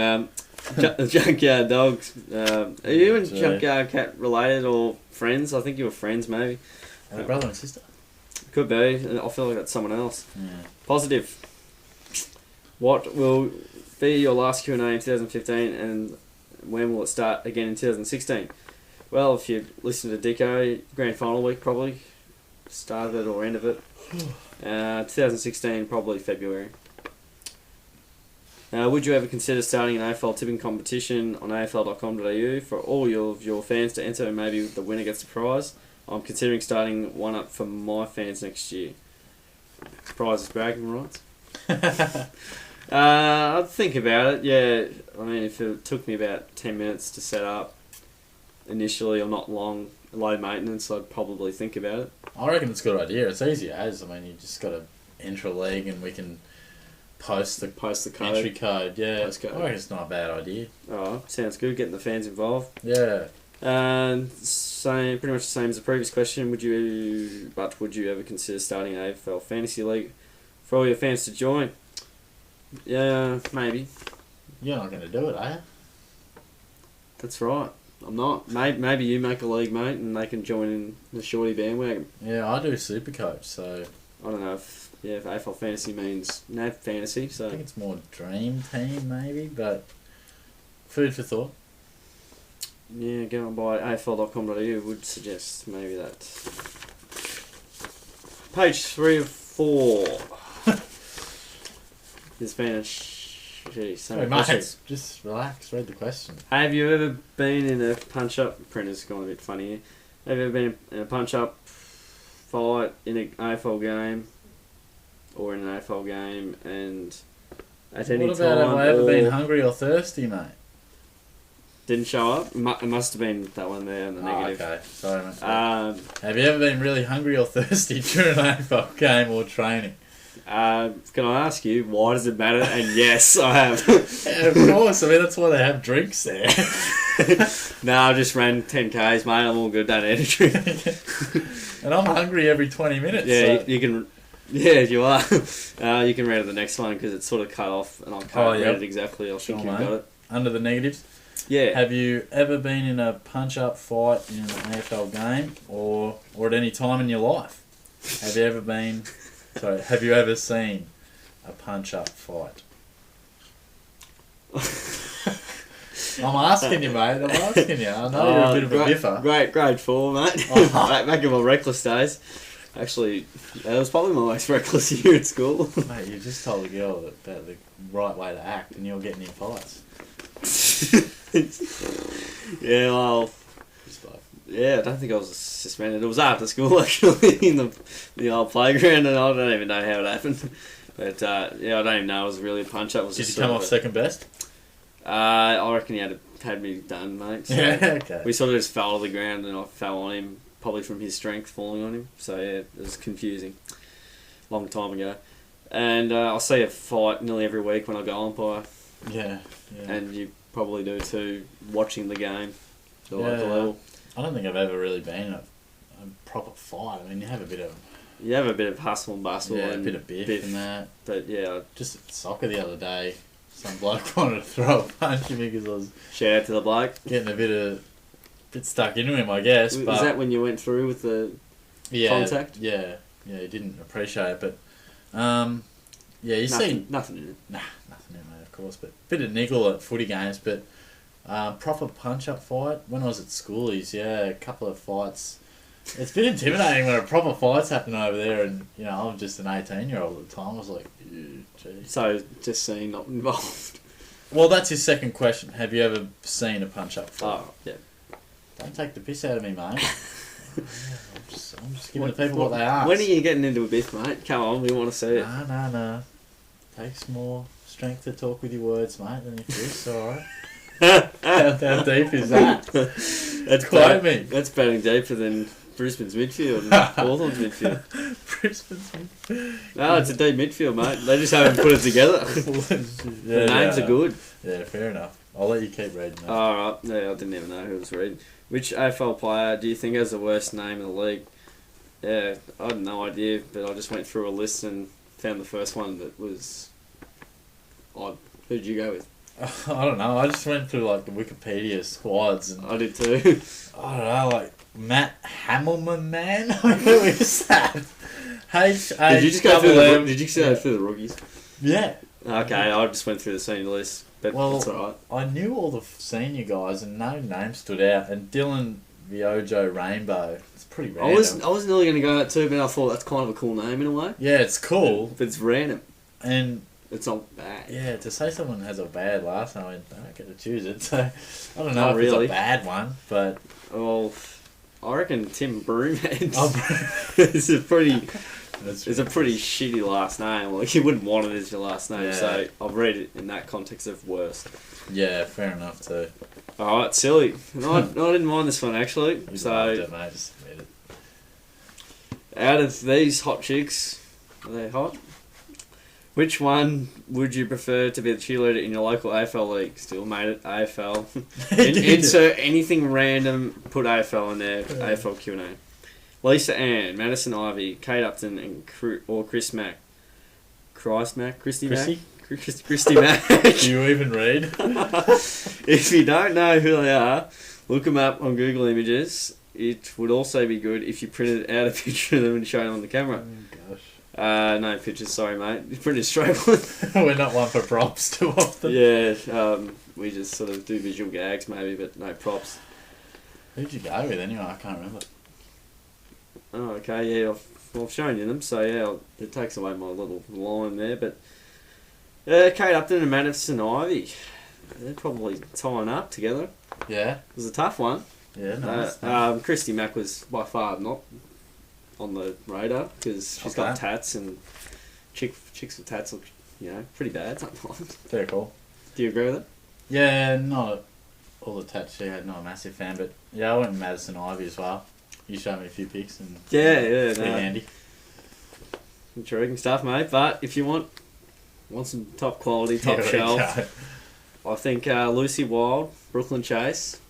Junkyard Dogs. Are you and Junkyard Cat related or friends? I think you were friends, maybe. Brother and sister? Could be. I feel like that's someone else. Yeah. Positive. What will be your last Q&A in 2015 and when will it start again in 2016? Well, if you listen to Dicko, grand final week probably. Start of it or end of it. 2016, probably February. Would you ever consider starting an AFL tipping competition on afl.com.au for all your fans to enter and maybe the winner gets the prize? I'm considering starting one up for my fans next year. Prize is bragging rights. I'd think about it, yeah. I mean, if it took me about 10 minutes to set up initially or not long, low maintenance, I'd probably think about it. I reckon it's a good idea. It's easy as. I mean, you just got to enter a league and we can post the code. Entry code. Yeah, postcode. I reckon it's not a bad idea. Oh, sounds good. Getting the fans involved. Yeah. Same, pretty much the same as the previous question. Would you ever consider starting an AFL fantasy league for all your fans to join? Yeah, maybe. You're not going to do it, are you? That's right. I'm not. Maybe you make a league, mate, and they can join in the shorty bandwagon. Yeah, I do Supercoach, so... I don't know if AFL fantasy means NAV fantasy, so... I think it's more Dream Team, maybe, but... Food for thought. Yeah, go on by afl.com.au would suggest maybe that. Page 3 of 4. There's been a... Mate, just relax, read the question. Have you ever been in a punch-up... Printer's gone a bit funny here. Have you ever been in a punch-up fight in an AFL game or in an AFL game and at any time... What about have I ever been hungry or thirsty, mate? Didn't show up? It must have been that one there in the negative. Okay, sorry mate. Have you ever been really hungry or thirsty during an AFL game or training? Can I ask you, why does it matter? And yes, I have. Yeah, of course, I mean that's why they have drinks there. No, I just ran 10Ks, mate, I'm all good, don't need a drink. And I'm hungry every 20 minutes. Yeah, so. you can... Yeah, you are. You can read it the next one because it's sort of cut off and I can't read it exactly. I think you've got it. Under the negatives? Yeah. Have you ever been in a punch-up fight in an AFL game or at any time in your life? Have you ever been... Sorry, have you ever seen a punch-up fight? I'm asking you, mate. I'm asking you. I know you're a bit of a biffer. Grade 4, mate. Back in my reckless days. Actually, that was probably my most reckless year at school. Mate, you just told the girl about the right way to act and you're getting in fights. Yeah, well... Yeah, I don't think I was suspended. It was after school, actually, in the old playground, and I don't even know how it happened. But, I don't even know it was really a punch-up. Did you come off second best? I reckon he had me done, mate. So okay. We sort of just fell to the ground, and I fell on him, probably from his strength falling on him. So, yeah, it was confusing. Long time ago. And I'll see a fight nearly every week when I go umpire. Yeah. And you probably do too, watching the game. The level. I don't think I've ever really been in a proper fight. I mean, you have a bit of hustle and bustle. Yeah, and a bit of biff and that. But yeah. Just at soccer the other day, some bloke wanted to throw a punch at me because I was... Shout out to the bloke. Getting a bit stuck into him, I guess. Was that when you went through with the contact? Yeah, he didn't appreciate it. But Yeah, you see... Nothing in it. Nah, nothing in it, of course. But bit of niggle at footy games, but proper punch-up fight. When I was at schoolies, yeah, a couple of fights. It's been intimidating when a proper fight's happening over there, and, you know, I'm just an 18-year-old at the time. I was like, ew, gee. So, just seeing not involved. Well, that's his second question. Have you ever seen a punch-up fight? Oh, yeah. Don't take the piss out of me, mate. I'm just giving the people what they ask. When are you getting into a biff, mate? Come on, we want to see it. No. Takes more strength to talk with your words, mate, than your fists, alright? How deep is that? That's Quote me. That's batting deeper than Brisbane's midfield and Hawthorn's midfield. Brisbane's midfield. No, it's a deep midfield, mate. They just haven't put it together. The names are good. Yeah, fair enough. I'll let you keep reading that. Alright, yeah, I didn't even know who was reading. Which AFL player do you think has the worst name in the league? Yeah, I had no idea, but I just went through a list and found the first one that was odd. Who'd you go with? I don't know. I just went through like the Wikipedia squads, and I did too. I don't know, like Matt Hamilman, man. Who is that? Did you just go through the rookies? Yeah. Okay, I just went through the senior list, but that's alright. I knew all the senior guys, and no name stood out. And Dylan Viojo Rainbow, it's pretty random. I was nearly going to go that too, but I thought that's kind of a cool name in a way. Yeah, it's cool, but it's random. And it's not bad. Yeah, to say someone has a bad last name, I don't get to choose it. So I don't know not if really. It's a bad one, but well, I reckon Tim Broomhead. It's a pretty shitty last name. Like you wouldn't want it as your last name. Yeah. So I've read it in that context of worst. Yeah, fair enough too. All right, silly. I didn't mind this one actually. You so loved it, mate. Just admit it. Out of these hot chicks, are they hot? Which one would you prefer to be the cheerleader in your local AFL league? Still made it, AFL. Insert anything random, put AFL in there, AFL Q&A. Lisa Ann, Madison Ivy, Kate Upton, and Chris Mack. Christy Mack? Christy Mack. Do you even read? If you don't know who they are, look them up on Google Images. It would also be good if you printed out a picture of them and showed them on the camera. Oh, gosh. No pictures, sorry mate. You printed straight one. We're not one for props too often. Yeah, we just sort of do visual gags maybe, but no props. Who'd you go with anyway? I can't remember. Oh, okay, yeah, I've shown you them, so yeah, it takes away my little line there, but Kate Upton and Madison Ivy, they're probably tying up together. Yeah. It was a tough one. Yeah, nice. Christy Mack was by far not on the radar because she's got tats, and chicks with tats look, pretty bad sometimes. Very cool. Do you agree with it? Yeah, not all the tats she had, not a massive fan, but yeah, I went with Madison Ivy as well. You showed me a few pics and it's pretty handy. Intriguing stuff, mate. But if you want some top quality, top shelf, I think Lucy Wilde, Brooklyn Chase.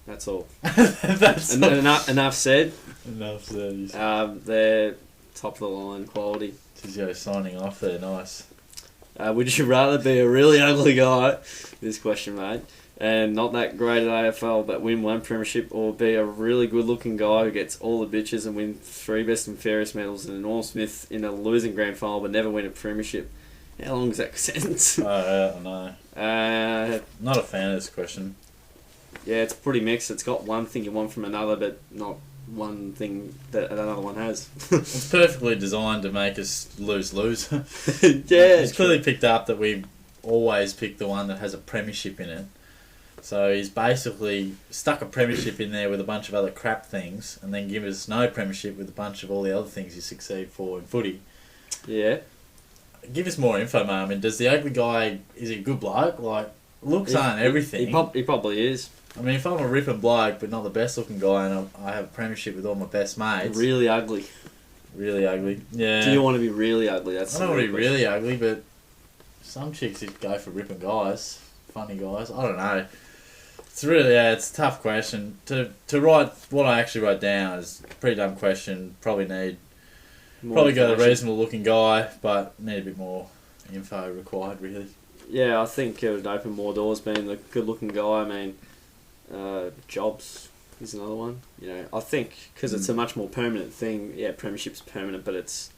That's all. Enough said. Enough said. They're top of the line quality. Tizio signing off there, nice. Would you rather be a really ugly guy, this question, mate, and not that great at AFL but win one premiership, or be a really good looking guy who gets all the bitches and win 3 best and fairest medals and a Norm Smith in a losing grand final but never win a premiership? How long is that sentence? I know. Not a fan of this question. Yeah, it's pretty mixed. It's got one thing you want from another, but not one thing that another one has. It's perfectly designed to make us lose-lose. Yeah. It's clearly picked up that we always pick the one that has a premiership in it. So he's basically stuck a premiership in there with a bunch of other crap things, and then give us no premiership with a bunch of all the other things you succeed for in footy. Yeah. Give us more info, mate. I mean, does the ugly guy, is he a good bloke? Like, looks aren't everything. He probably is. I mean, if I'm a ripping bloke, but not the best looking guy, and I have a premiership with all my best mates. Really ugly. Really ugly. Yeah. Do you want to be really ugly? I don't want to be really ugly, but some chicks go for ripping guys, funny guys. I don't know. It's really, it's a tough question. To write what I actually wrote down is a pretty dumb question. Probably got a reasonable looking guy, but need a bit more info required, really. Yeah, I think it would open more doors being the good looking guy. I mean, jobs is another one. I think because it's a much more permanent thing. Yeah, premiership's permanent, but it's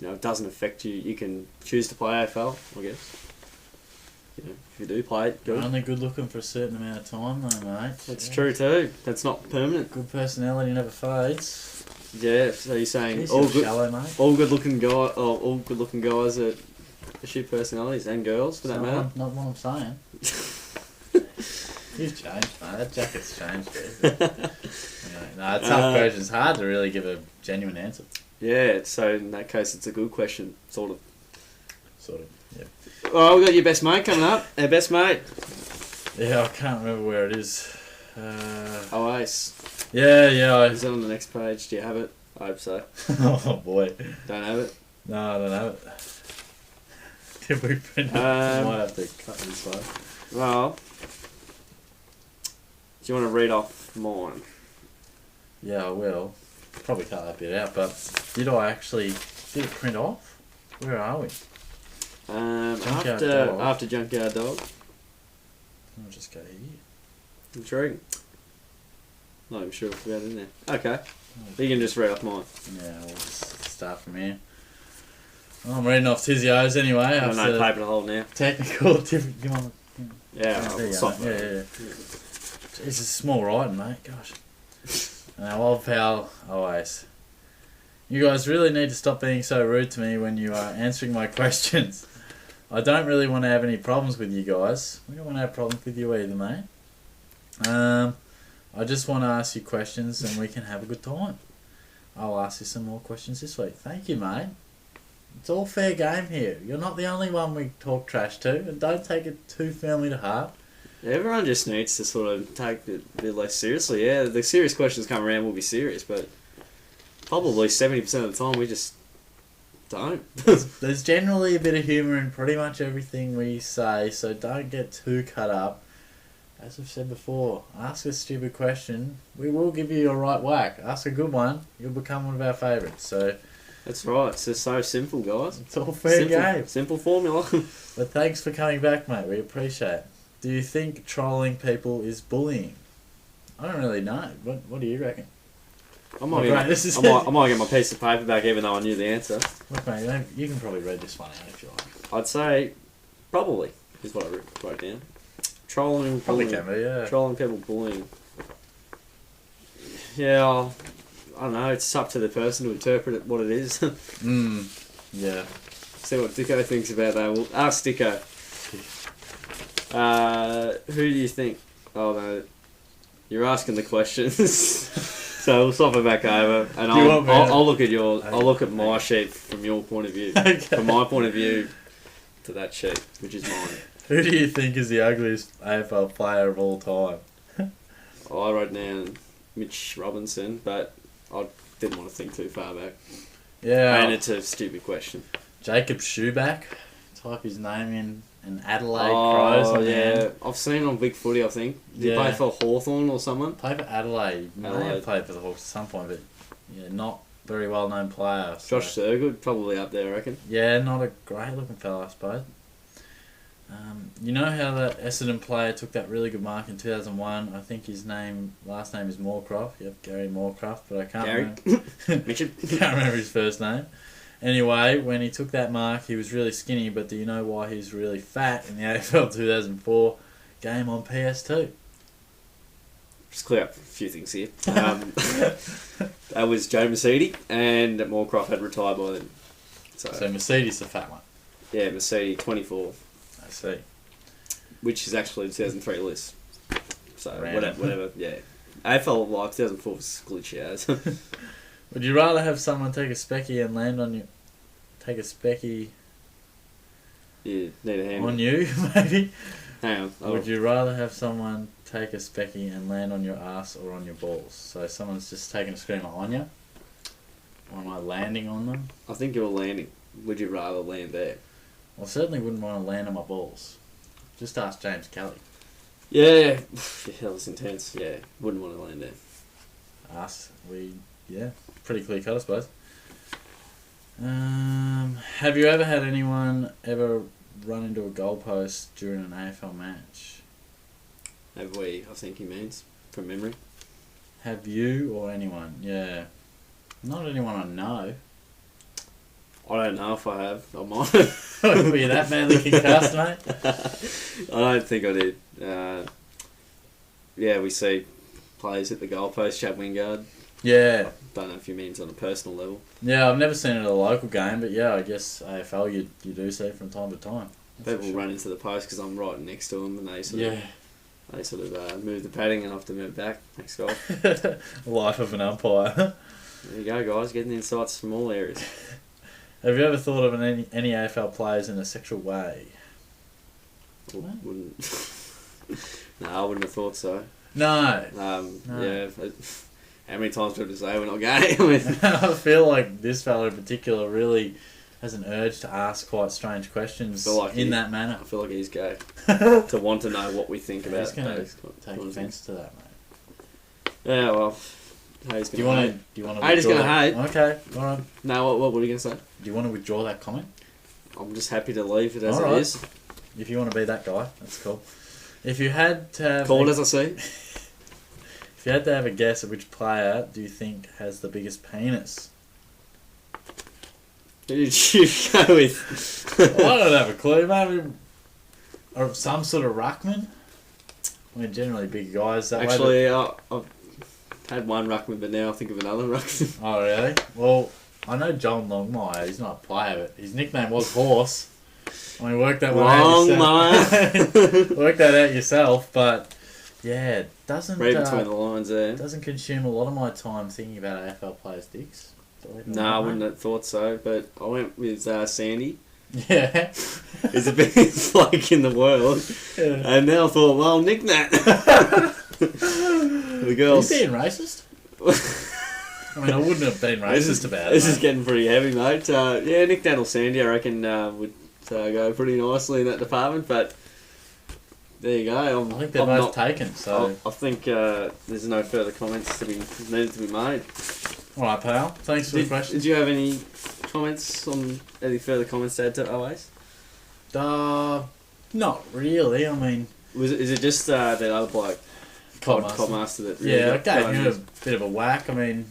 it doesn't affect you. You can choose to play AFL, I guess. If you do play it, You're good. only good looking for a certain amount of time, though, mate. That's true too. That's not permanent. Good personality never fades. Yeah. So you're saying Jeez, you're shallow, mate. all good looking guys are shit personalities and girls for that matter. Not what I'm saying. You've changed, mate. That jacket's changed, dude. Anyway, no, it's a tough question. It's hard to really give a genuine answer. Yeah. So in that case, it's a good question, sort of. Yeah. Oh, we got your best mate coming up. Our best mate. Yeah, I can't remember where it is. Ace. Yeah. Is it on the next page? Do you have it? I hope so. Oh, boy. Don't have it? No, I don't have it. Did we print it? I might have to cut this one. Well, do you want to read off mine? Yeah, I will. Probably cut that bit out, but did it print off? Where are we? After Junkyard Dog. I'll just go here. Intriguing. Not even sure if we had it in there. Okay. You can just read off mine. Yeah, we'll just start from here. Well, I'm reading off Tizzy O's anyway. I've got no paper to hold now. Technical different. Come on. Yeah, there you soft. go. Yeah. Jeez, it's small writing, mate. Gosh. And our old pal, always. You guys really need to stop being so rude to me when you are answering my questions. I don't really want to have any problems with you guys. We don't want to have problems with you either, mate. I just want to ask you questions and we can have a good time. I'll ask you some more questions this week. Thank you, mate. It's all fair game here. You're not the only one we talk trash to, and don't take it too firmly to heart. Yeah, everyone just needs to sort of take it a bit less seriously. Yeah, the serious questions come around will be serious, but probably 70% of the time we just don't. There's generally a bit of humour in pretty much everything we say, so don't get too cut up. As we've said before, ask a stupid question, we will give you a right whack. Ask a good one, you'll become one of our favourites. So that's right. It's just so simple, guys. It's all fair game. Simple formula. But thanks for coming back, mate. We appreciate it. Do you think trolling people is bullying? I don't really know. What do you reckon? I might get my piece of paper back even though I knew the answer. Look, mate, you can probably read this one out if you like. I'd say probably is what I wrote down. Trolling, probably bullying. Can be, yeah. Trolling people, bullying. Yeah, I don't know. It's up to the person to interpret it what it is. Yeah. See what Dicko thinks about that. We'll ask Dicko. Who do you think? Oh no, you're asking the questions. So we'll swap it back over, and I'll look at yours. I'll look at my sheet from your point of view. Okay. From my point of view, to that sheet, which is mine. Who do you think is the ugliest AFL player of all time? I wrote down Mitch Robinson, but I didn't want to think too far back. Yeah. And it's a stupid question. Jacob Schuback. Type his name in an Adelaide Crows. Oh, yeah. I've seen him on Big Footy, I think. Did he play for Hawthorn or someone? Played for Adelaide. May have played for the Hawks at some point, but yeah, not very well known player. So. Josh Thurgood, probably up there, I reckon. Yeah, not a great looking fella, I suppose. You know how that Essendon player took that really good mark in 2001? I think his last name is Moorcroft. Yep, Gary Moorcroft, but I can't remember. Can't remember his first name. Anyway, when he took that mark, he was really skinny, but do you know why he's really fat in the AFL 2004 game on PS2? Just clear up a few things here. That was Joe Mercedes, and Moorcroft had retired by then. So Mercedes the fat one? Yeah, Mercedes 24. I see. Which is actually the 2003 list. So, Random. whatever, yeah. AFL like 2004 was glitchy as. Would you rather have someone take a specky and land on you? Take a specky. Yeah, need a hand. On you, maybe. Hang on. Would you rather have someone take a specky and land on your ass or on your balls? So someone's just taking a screamer on you. Or am I landing on them? I think you're landing. Would you rather land there? Well, I certainly wouldn't want to land on my balls. Just ask James Kelly. Yeah, that was intense. Yeah, wouldn't want to land there. Yeah, pretty clear cut, I suppose. Have you ever had anyone ever run into a goalpost during an AFL match? Have we? I think he means, from memory. Have you or anyone? Yeah. Not anyone I know. I don't know if I have. I might. Were you that badly concussed, mate? I don't think I did. Yeah, we see players hit the goalpost, Chad Wingard. Yeah. I don't know if you mean on a personal level. Yeah, I've never seen it at a local game, but yeah, I guess AFL you do see from time to time. People run into the post because I'm right next to them, and they sort of move the padding and I have to move back. Thanks, guys. Life of an umpire. There you go, guys. Getting insights from all areas. Have you ever thought of any AFL players in a sexual way? Wouldn't. No, I wouldn't have thought so. No. No. Yeah. How many times do I have to say we're not gay? I mean, I feel like this fella in particular really has an urge to ask quite strange questions that manner. I feel like he's gay. To want to know what we think about he's gonna those. Take offence to that, mate. Yeah, well, Hayes do you want to? Hayes gonna hate. Okay, all right. No, what were you gonna say? Do you want to withdraw that comment? I'm just happy to leave it as it is. If you want to be that guy, that's cool. If you had to have call it as I see. If you had to have a guess at which player do you think has the biggest penis? Who did you go with? I don't have a clue, maybe or some sort of ruckman. I mean, generally big guys that way. Actually, I've had one ruckman, but now I think of another ruckman. Oh, really? Well, I know John Longmire. He's not a player, but his nickname was Horse. I mean, work that one out yourself. Work that out yourself, but yeah, doesn't read between the lines there. Doesn't consume a lot of my time thinking about AFL players' dicks. No, I wouldn't have thought so, but I went with Sandy. Yeah. He's the biggest bloke in the world. Yeah. And then I thought, well, Nick Nat. The girls. Are you being racist? I mean, I wouldn't have been racist about it. This is getting pretty heavy, mate. Yeah, Nick Nat or Sandy, I reckon, would go pretty nicely in that department, but there you go. I think they're both taken, so... I think there's no further comments needed to be made. Alright, pal. Thanks for the question. Did you have any comments any further comments to add to OAs? Not really. I mean... Is it just that other bloke? Codmaster that really I gave him a bit of a whack. I mean,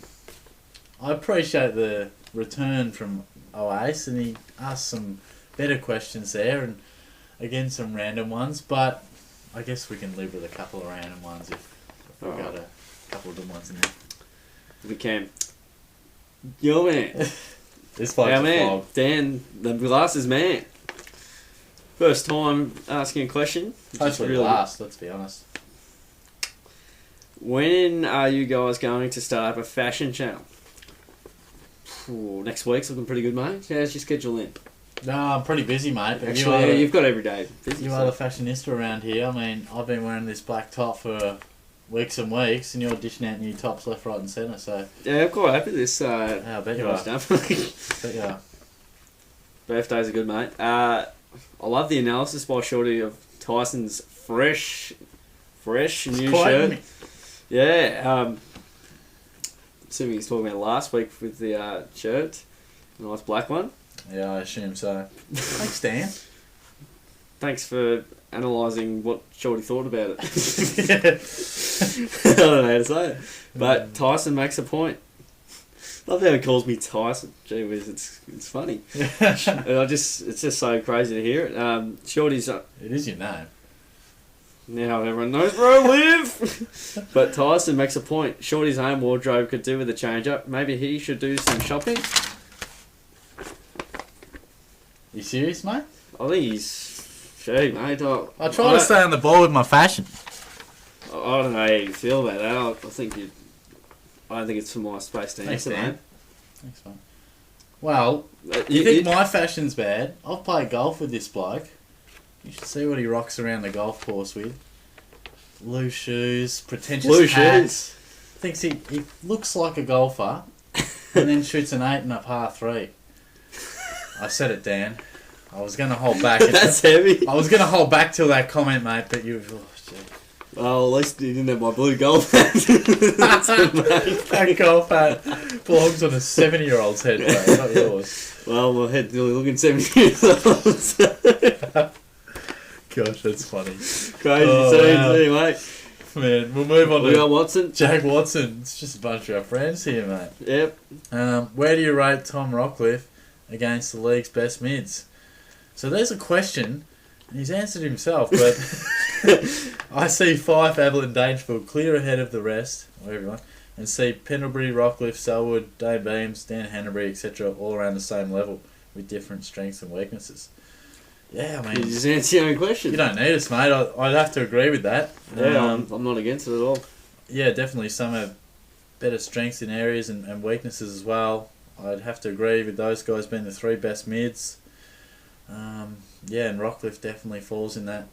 I appreciate the return from OAS, and he asked some better questions there, and again some random ones, but I guess we can live with a couple of random ones if we've got a couple of good ones in there. We can. Yo, man. This bloke's man. Dan, the glasses man. First time asking a question. Hopefully really last, let's be honest. When are you guys going to start up a fashion channel? Next week's looking pretty good, mate. How's your schedule in? No, I'm pretty busy, mate. But actually, you've got every day busy. You are the fashionista around here. I mean, I've been wearing this black top for weeks and weeks, and you're dishing out new tops left, right and centre, so... Yeah, I'm quite happy with this. I bet you are. Bet you are. Birthdays are good, mate. I love the analysis by Shorty of Tyson's fresh new shirt. Me. Yeah, assuming he's talking about last week with the shirt. Nice black one. Yeah, I assume so. Thanks, Dan. Thanks for analysing what Shorty thought about it. I don't know how to say it. But Tyson makes a point. Love how he calls me Tyson. Gee whiz, it's funny. And it's just so crazy to hear it. Shorty's... it is your name. Now everyone knows where I live. But Tyson makes a point. Shorty's home wardrobe could do with a change up. Maybe he should do some shopping. You serious, mate? I think he's... Gee, mate. I try to stay on the ball with my fashion. I don't know how you feel about that. I don't think it's for my space to answer, mate. Thanks, mate. Well, you think my fashion's bad? I've played golf with this bloke. You should see what he rocks around the golf course with. Loose shoes, pretentious hats. Thinks he looks like a golfer, and then shoots an 8 and a par 3. I said it, Dan. I was going to hold back. That's heavy. I was going to hold back till that comment, mate, but you... Oh, well, at least you didn't have my blue golf hat. That golf hat belongs on a 70-year-old's head, mate, not yours. Well, my head's really looking 70 years old. Gosh, that's funny. Crazy, mate. Man, we'll move on to... We got Watson. Jack Watson. It's just a bunch of our friends here, mate. Yep. Where do you rate Tom Rockcliffe against the league's best mids? So there's a question, and he's answered himself, but I see Fife, Ablett and Dangerfield clear ahead of the rest, or everyone, and see Pendlebury, Rockcliffe, Selwood, Dave Beams, Dan Hanbury, etc. all around the same level with different strengths and weaknesses. Yeah, I mean... You just answer your own question. You don't need us, mate. I'd have to agree with that. Yeah, I'm not against it at all. Yeah, definitely some have better strengths in areas and weaknesses as well. I'd have to agree with those guys being the three best mids. Yeah, and Rockcliffe definitely falls in that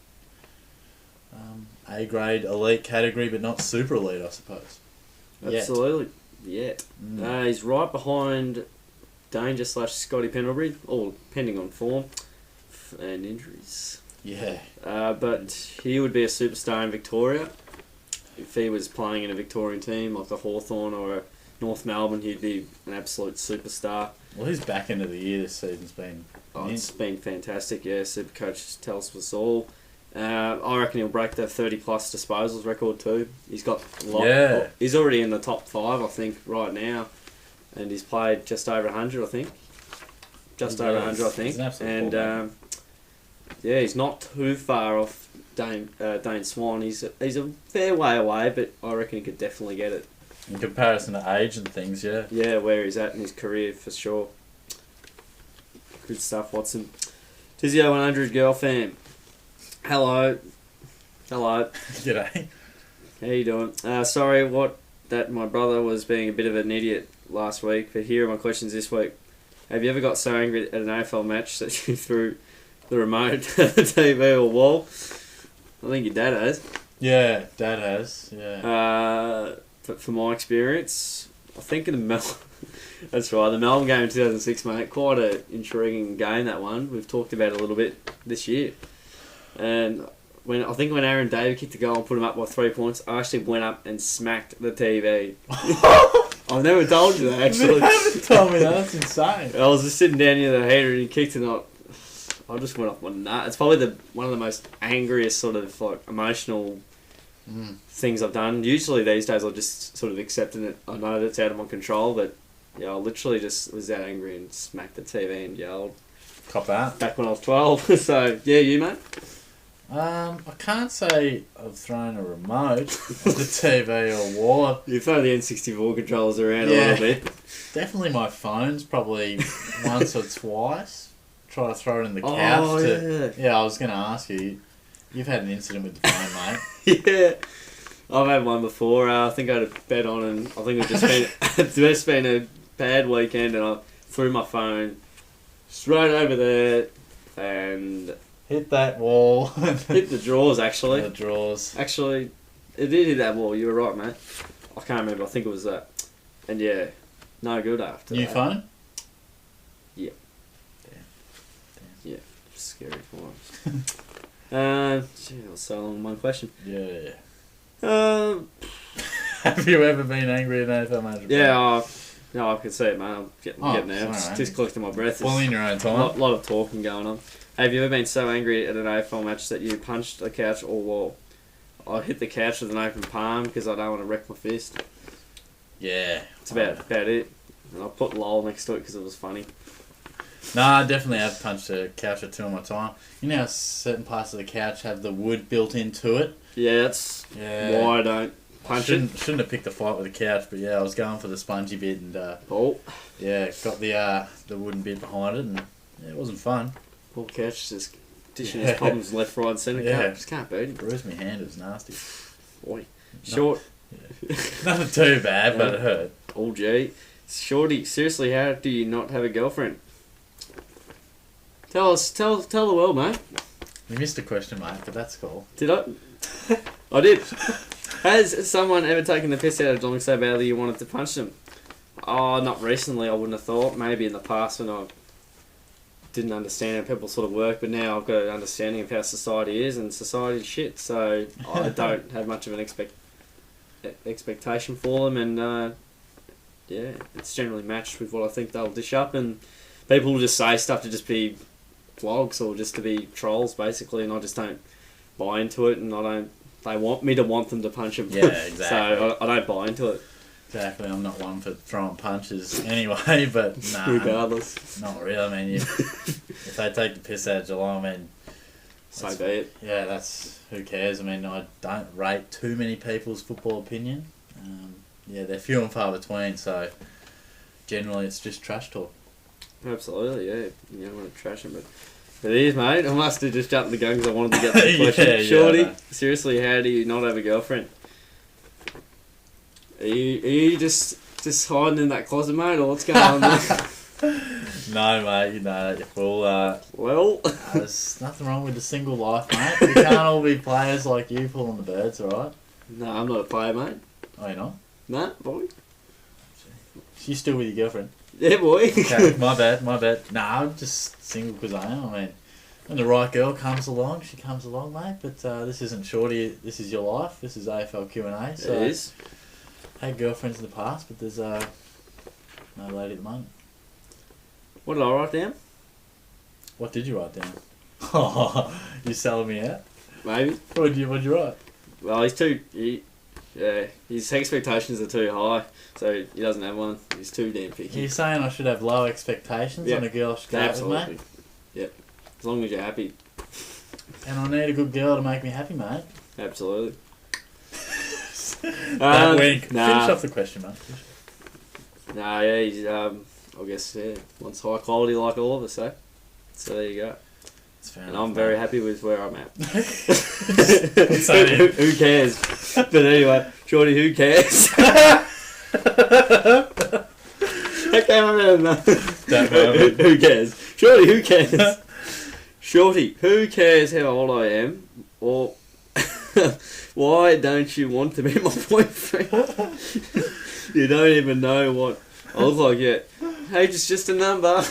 A-grade elite category, but not super elite, I suppose. Absolutely. Yeah. He's right behind Danger / Scotty Pendlebury, all depending on form and injuries. Yeah. But he would be a superstar in Victoria. If he was playing in a Victorian team like the Hawthorn or a North Melbourne, he'd be an absolute superstar. Well, his back end of the year this season's been... it's been fantastic, yeah. Supercoach tells us all. I reckon he'll break the 30-plus disposals record too. He's got a lot. Yeah. He's already in the top 5, I think, right now. And he's played just over 100, I think. Just over 100, I think. He's an absolute and yeah, he's not too far off Dane Swan. He's a fair way away, but I reckon he could definitely get it. In comparison to age and things, yeah. Yeah, where he's at in his career, for sure. Good stuff, Watson. Tizio 100 girl fam. Hello. G'day. How you doing? Sorry that my brother was being a bit of an idiot last week, but here are my questions this week. Have you ever got so angry at an AFL match that you threw the remote at the TV or wall? I think your dad has. Yeah, Dad has, yeah. But from my experience, I think in the that's right, the Melbourne game in 2006, mate, quite an intriguing game, that one. We've talked about it a little bit this year. And when Aaron David kicked the goal and put him up by 3 points, I actually went up and smacked the TV. I've never told you that, actually. You haven't told me that, that's insane. I was just sitting down near the heater and he kicked it up. I just went off my nut. It's probably one of the most angriest sort of like emotional things I've done. Usually these days I just sort of accepting it. I know that's out of my control, but yeah, I literally just was that angry and smacked the TV and yelled. Cop out. Back when I was 12. So yeah, you mate. I can't say I've thrown a remote at the TV or wall. You throw the N64 controllers around a little bit. Definitely my phone's probably once or twice. Try to throw it in the couch. Yeah, I was going to ask you. You've had an incident with the phone, mate. Yeah. I've had one before. I think I had a bet on and I think it's just been a bad weekend and I threw my phone straight over there and... Hit that wall. Hit the drawers, actually. The drawers. Actually, it did hit that wall. You were right, mate. I can't remember. I think it was that. And yeah, no good after New that. phone? Yeah. Damn. Yeah, scary times. Gee, I was so long one question. Yeah. Have you ever been angry at an AFL manager? Yeah, no, I can see it, mate. I'm getting there. Sorry, Just collecting my breath. Well, in your own time. A lot of talking going on. Have you ever been so angry at an AFL match that you punched the couch or wall? I hit the couch with an open palm because I don't want to wreck my fist. Yeah. It's about it. And I put lol next to it because it was funny. No, I definitely have punched a couch or two in my time. You know how certain parts of the couch have the wood built into it? Yeah, that's why I don't punch it. Shouldn't have picked a fight with the couch, but yeah, I was going for the spongy bit and yeah, got the wooden bit behind it and yeah, it wasn't fun. Poor couch just dishing his problems left, right, centre. Yeah. Just can't beat him. Bruised my hand, it was nasty. Boy. Short. Nothing too bad, but it hurt. Oh, gee. Shorty, seriously, how do you not have a girlfriend? Tell the world, mate. You missed a question, mate, but that's cool. Did I? I did. Has someone ever taken the piss out of John so badly you wanted to punch them? Oh, not recently, I wouldn't have thought. Maybe in the past when I didn't understand how people sort of work, but now I've got an understanding of how society is, and society's shit, so I don't have much of an expectation for them, and yeah, it's generally matched with what I think they'll dish up, and people will just say stuff to just be vlogs or just to be trolls, basically, and I just don't buy into it, and they want me to want them to punch them. Yeah, exactly. So I don't buy into it. Exactly. I'm not one for throwing punches anyway, but nah. Regardless. Not really. I mean, if they take the piss out of Geelong, I mean... So be it. Yeah, that's... Who cares? I mean, I don't rate too many people's football opinion. They're few and far between, so... Generally, it's just trash talk. Absolutely, yeah. You don't want to trash them, but it is, mate. I must have just jumped the gun because I wanted to get the question. Shorty, seriously, how do you not have a girlfriend? Are you just hiding in that closet, mate, or what's going on there? No, mate, you know that. Well... there's nothing wrong with a single life, mate. We can't all be players like you pulling the birds, alright? No, I'm not a player, mate. Oh, you're not? Nah, boy. You still with your girlfriend? Yeah, boy. Okay, my bad. Nah, I'm just single because I am. I mean, when the right girl comes along, she comes along, mate. But this isn't Shorty. This is your life. This is AFL Q&A. So it is. Had girlfriends in the past, but there's no lady at the moment. What did I write down? What did you write down? Oh, you selling me out? Maybe. What'd you write? Well, his expectations are too high, so he doesn't have one. He's too damn picky. You're saying I should have low expectations on a girl I should go out with, mate? Yep. As long as you're happy. And I need a good girl to make me happy, mate. Absolutely. That wink. Finish off the question, mate. Nah, yeah, he's, I guess, wants high quality like all of us, eh? So there you go. And I'm very happy with where I'm at. Who cares? But anyway, Shorty, who cares? Okay, who cares? Shorty, who cares? Shorty, who cares how old I am? Or why don't you want to be my boyfriend? You don't even know what I look like yet. Age is just a number.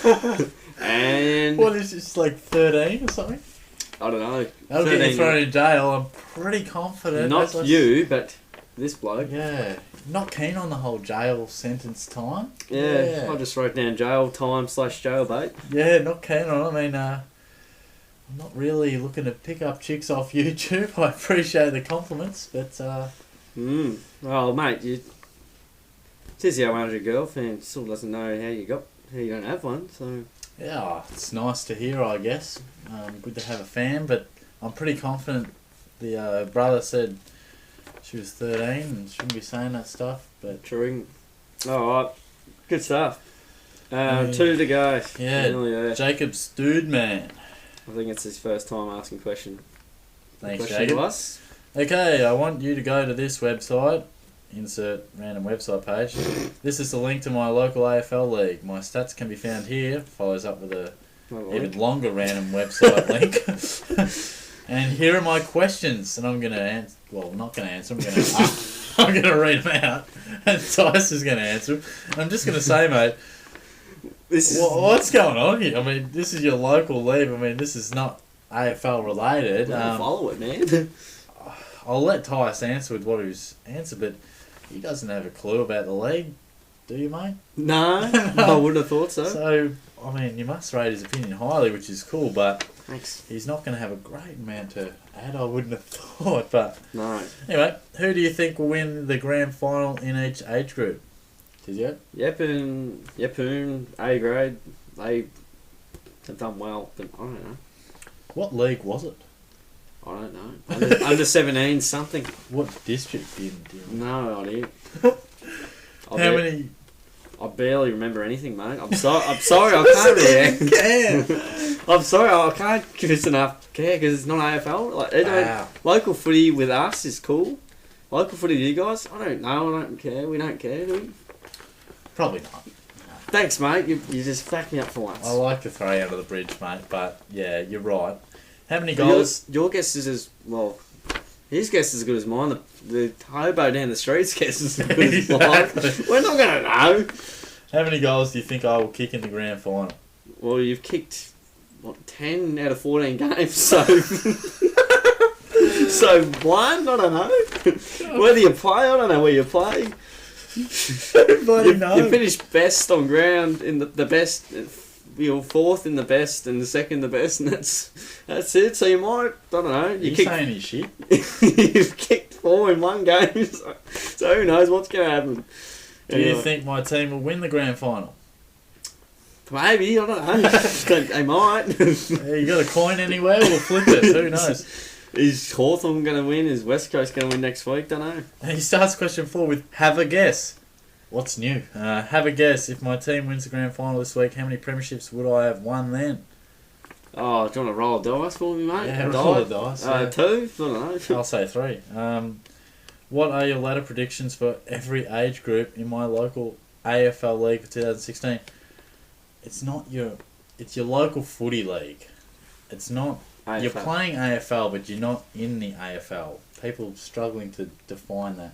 And what is this, like 13 or something? I don't know. That'll get you thrown in jail. I'm pretty confident. Not you, but this bloke. Yeah. Not keen on the whole jail sentence time. Yeah. I just wrote down jail time / jailbait. Yeah, not keen on it. I mean, I'm not really looking to pick up chicks off YouTube. I appreciate the compliments, but... Well, mate, says you wanted a girlfriend, still doesn't know how you don't have one, so... Yeah, it's nice to hear, I guess. Good to have a fan, but I'm pretty confident the brother said she was 13 and shouldn't be saying that stuff, but... True. Alright, good stuff. 2 to go. Yeah, Jacob Stoodman. I think it's his first time asking question. Thanks, Jacob. To us. Okay, I want you to go to this website. Insert random website page. This is the link to my local AFL league. My stats can be found here. Follows up with a even longer random website link. And here are my questions, and I'm going to answer. Well, I'm not going to answer. I'm going to read them out, and Tice is going to answer them. And I'm just going to say, mate, what's going on here? I mean, this is your local league. I mean, this is not AFL related. Follow it, man. I'll let Tice answer with what he's answered, but he doesn't have a clue about the league, do you, mate? No, I wouldn't have thought so. So, I mean, you must rate his opinion highly, which is cool, but thanks. He's not going to have a great amount to add, I wouldn't have thought. But no. Anyway, who do you think will win the grand final in each age group? Tizio? Yeppoon, A grade. They have done well, but I don't know. What league was it? I don't know. Under 17 something. What district did you? No idea. How many? I barely remember anything, mate. I'm sorry. I can't really. I'm sorry. I can't give us enough care because it's not AFL. Like, local footy with us is cool. Local footy with you guys, I don't know. I don't care. We don't care, do we? Probably not. Thanks, mate. You just backed me up for once. I like to throw you under the bridge, mate. But yeah, you're right. How many goals? Your guess is as well. His guess is as good as mine. The hobo down the street's guess is as good as mine. We're not going to know. How many goals do you think I will kick in the grand final? Well, you've kicked 10 out of 14 games, so so one. I don't know. Whether you play, I don't know where you play. You finished best on ground in the best. You're fourth in the best and the second the best, and that's it. So you might, I don't know. You saying any shit? You've kicked 4 in one game, so who knows what's going to happen. Do you think my team will win the grand final? Maybe, I don't know. They might. You got a coin anywhere? We'll flip it. Who knows? Is Hawthorn going to win? Is West Coast going to win next week? Don't know. He starts question 4 with have a guess. What's new? Have a guess. If my team wins the grand final this week, how many premierships would I have won then? Oh, do you want to roll a dice for me, mate? Yeah, roll a dice. 2? I don't know. I'll say 3. What are your ladder predictions for every age group in my local AFL league for 2016? It's your local footy league. It's not... AFL. You're playing AFL, but you're not in the AFL. People struggling to define that.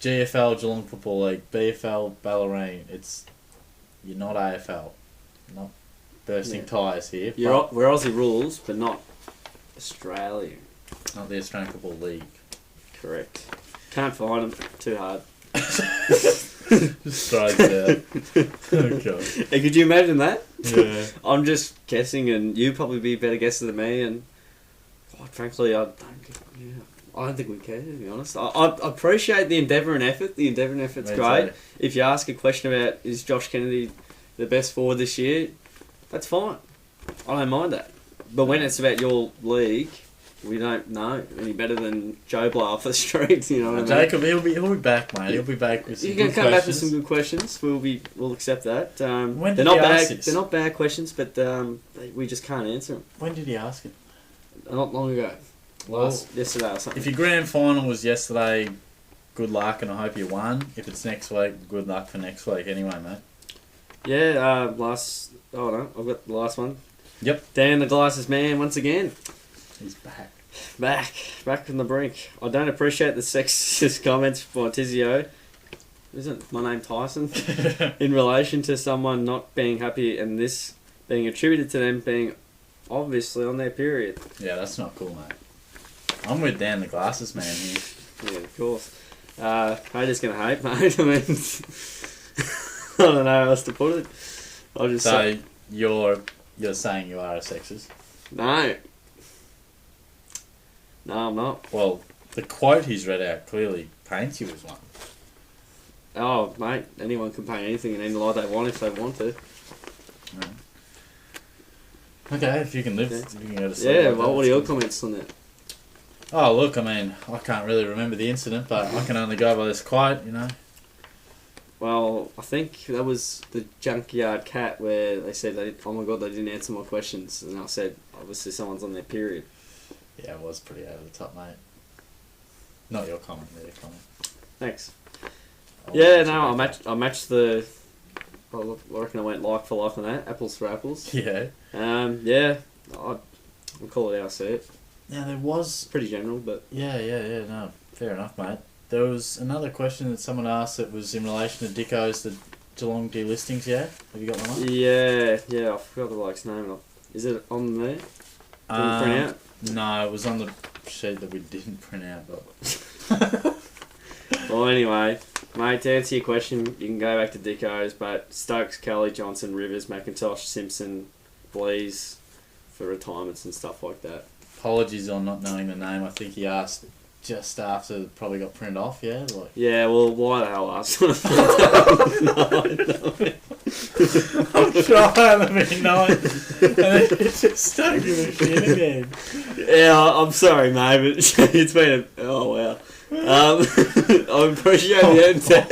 GFL, Geelong Football League, BFL, Ballerine. You're not AFL. Not bursting tyres here. We're Aussie rules, but not Australian. Not the Australian Football League. Correct. Can't find them. Too hard. Just straight out. Oh, God. Hey, could you imagine that? Yeah. I'm just guessing, and you probably be a better guesser than me, and quite frankly, I don't think we care, to be honest. I appreciate the endeavour and effort. The endeavour and effort's great. Too. If you ask a question about is Josh Kennedy the best forward this year, that's fine. I don't mind that. But when it's about your league, we don't know any better than Joe Blow off the streets. You know what I mean? Jacob, he'll be back, mate. He'll be back with some good questions. You can come back with some good questions. We'll accept that. When did he ask this? They're not bad questions, but we just can't answer them. When did he ask it? Not long ago. Yesterday or something. If your grand final was yesterday, good luck, and I hope you won. If it's next week, good luck for next week. Anyway, mate. Yeah. I've got the last one. Yep. Dan the Glasses Man once again. He's back. Back from the brink. I don't appreciate the sexist comments by Tizio. Isn't my name Tyson? In relation to someone not being happy and this being attributed to them being obviously on their period. Yeah, that's not cool, mate. I'm with Dan the Glasses Man here. Yeah, of course. Haters gonna hate, mate. I mean, I don't know how else to put it. I'll just say you're saying you are a sexist? No, I'm not. Well, the quote he's read out clearly paints you as one. Oh, mate, anyone can paint anything in any light they want if they want to. Right. Okay, if you can live, if you can go to sleep. Yeah, well, what are your comments on that? Oh, look, I mean, I can't really remember the incident, but I can only go by this quote, you know. Well, I think that was the Junkyard Cat where they said, oh my God, they didn't answer my questions. And I said, obviously someone's on their period. Yeah, it was pretty over the top, mate. Not your comment, their comment. Thanks. I matched the... I reckon I went like for like on that. Apples for apples. Yeah. I'll call it how I see it. Now, there was... Pretty general, but... Yeah, no, fair enough, mate. There was another question that someone asked that was in relation to Dicko's, the Geelong delistings, yeah? Have you got that one? Yeah, I forgot the bloke's name. Is it on there? Did you print out? No, it was on the sheet that we didn't print out. But well, anyway, mate, to answer your question, you can go back to Dicko's, but Stokes, Kelly, Johnson, Rivers, McIntosh, Simpson, Blease for retirements and stuff like that. Apologies on not knowing the name. I think he asked just after it probably got printed off, yeah? Yeah, well, why the hell ask? No. I'm trying to be nice. And it's just stuck in the shit again. Yeah, I'm sorry, mate, but it's been oh, wow. I appreciate the answer.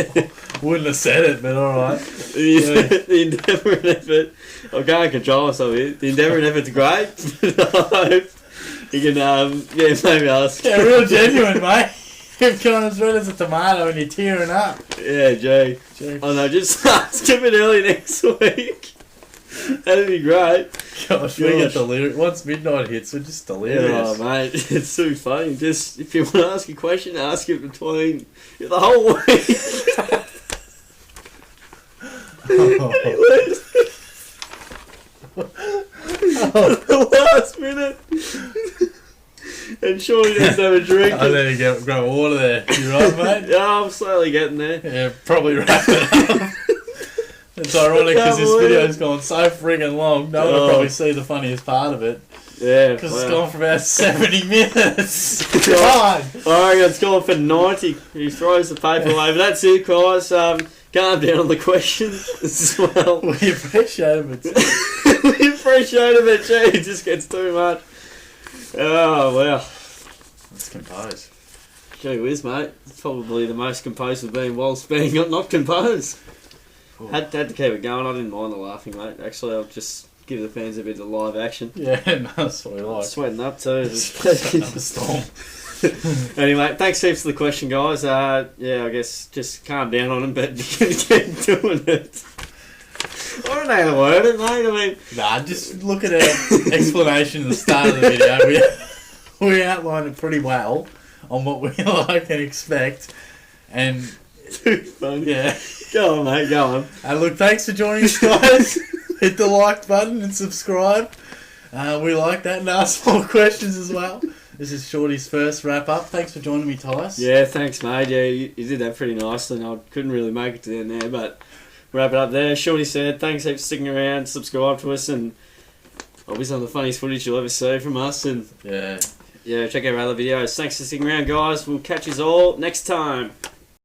Wouldn't have said it, but alright. The endeavour and effort. I can't control myself here. The endeavour and effort's great. I hope you can, maybe ask. Yeah, real genuine, mate. You've gone as red as a tomato and you're tearing up. Yeah, gee. Oh no, just skip it early next week. That'd be great. Gosh, we get delirious. Once midnight hits, we're just delirious. Oh, mate, it's too funny. Just, if you want to ask a question, ask it between the whole week. The last minute. And Sean needs to have a drink. I need to grab water there. You right, mate? Yeah, I'm slowly getting there. Yeah, probably wrap it up. It's ironic because this video's gone so friggin' long. No one will probably see the funniest part of it. Yeah. Because it's gone for about 70 minutes. God! I reckon it's gone for 90. He throws the paper away. But that's it, guys. calm down on the questions as well. We appreciate it, but We appreciate it, but gee, it just gets too much. Oh, wow. let's compose. Gee whiz, mate. It's probably the most composed we've been whilst being not composed. Cool. Had to keep it going. I didn't mind the laughing, mate. Actually, I'll just give the fans a bit of live action. Yeah, no, that's what we like. Sweating up too. Setting up a storm. Anyway, thanks heaps for the question, guys. Yeah, I guess just calm down on them, but keep doing it. I don't know how to word it, mate. I mean, Nah, just look at our explanation at the start of the video. We outlined it pretty well on what we like and expect. And too funny. yeah. Go on, mate, go on. And look, thanks for joining us, guys. Hit the like button and subscribe. We like that, and ask more questions as well. This is Shorty's first wrap up. Thanks for joining me, Tice. Yeah, thanks, mate. Yeah, you did that pretty nicely, and I couldn't really make it to the end there, but wrap it up there. Shorty said, thanks heaps for sticking around, subscribe to us, and I'll be some of the funniest footage you'll ever see from us. And Yeah. yeah, check out our other videos. Thanks for sticking around, guys. We'll catch you all next time.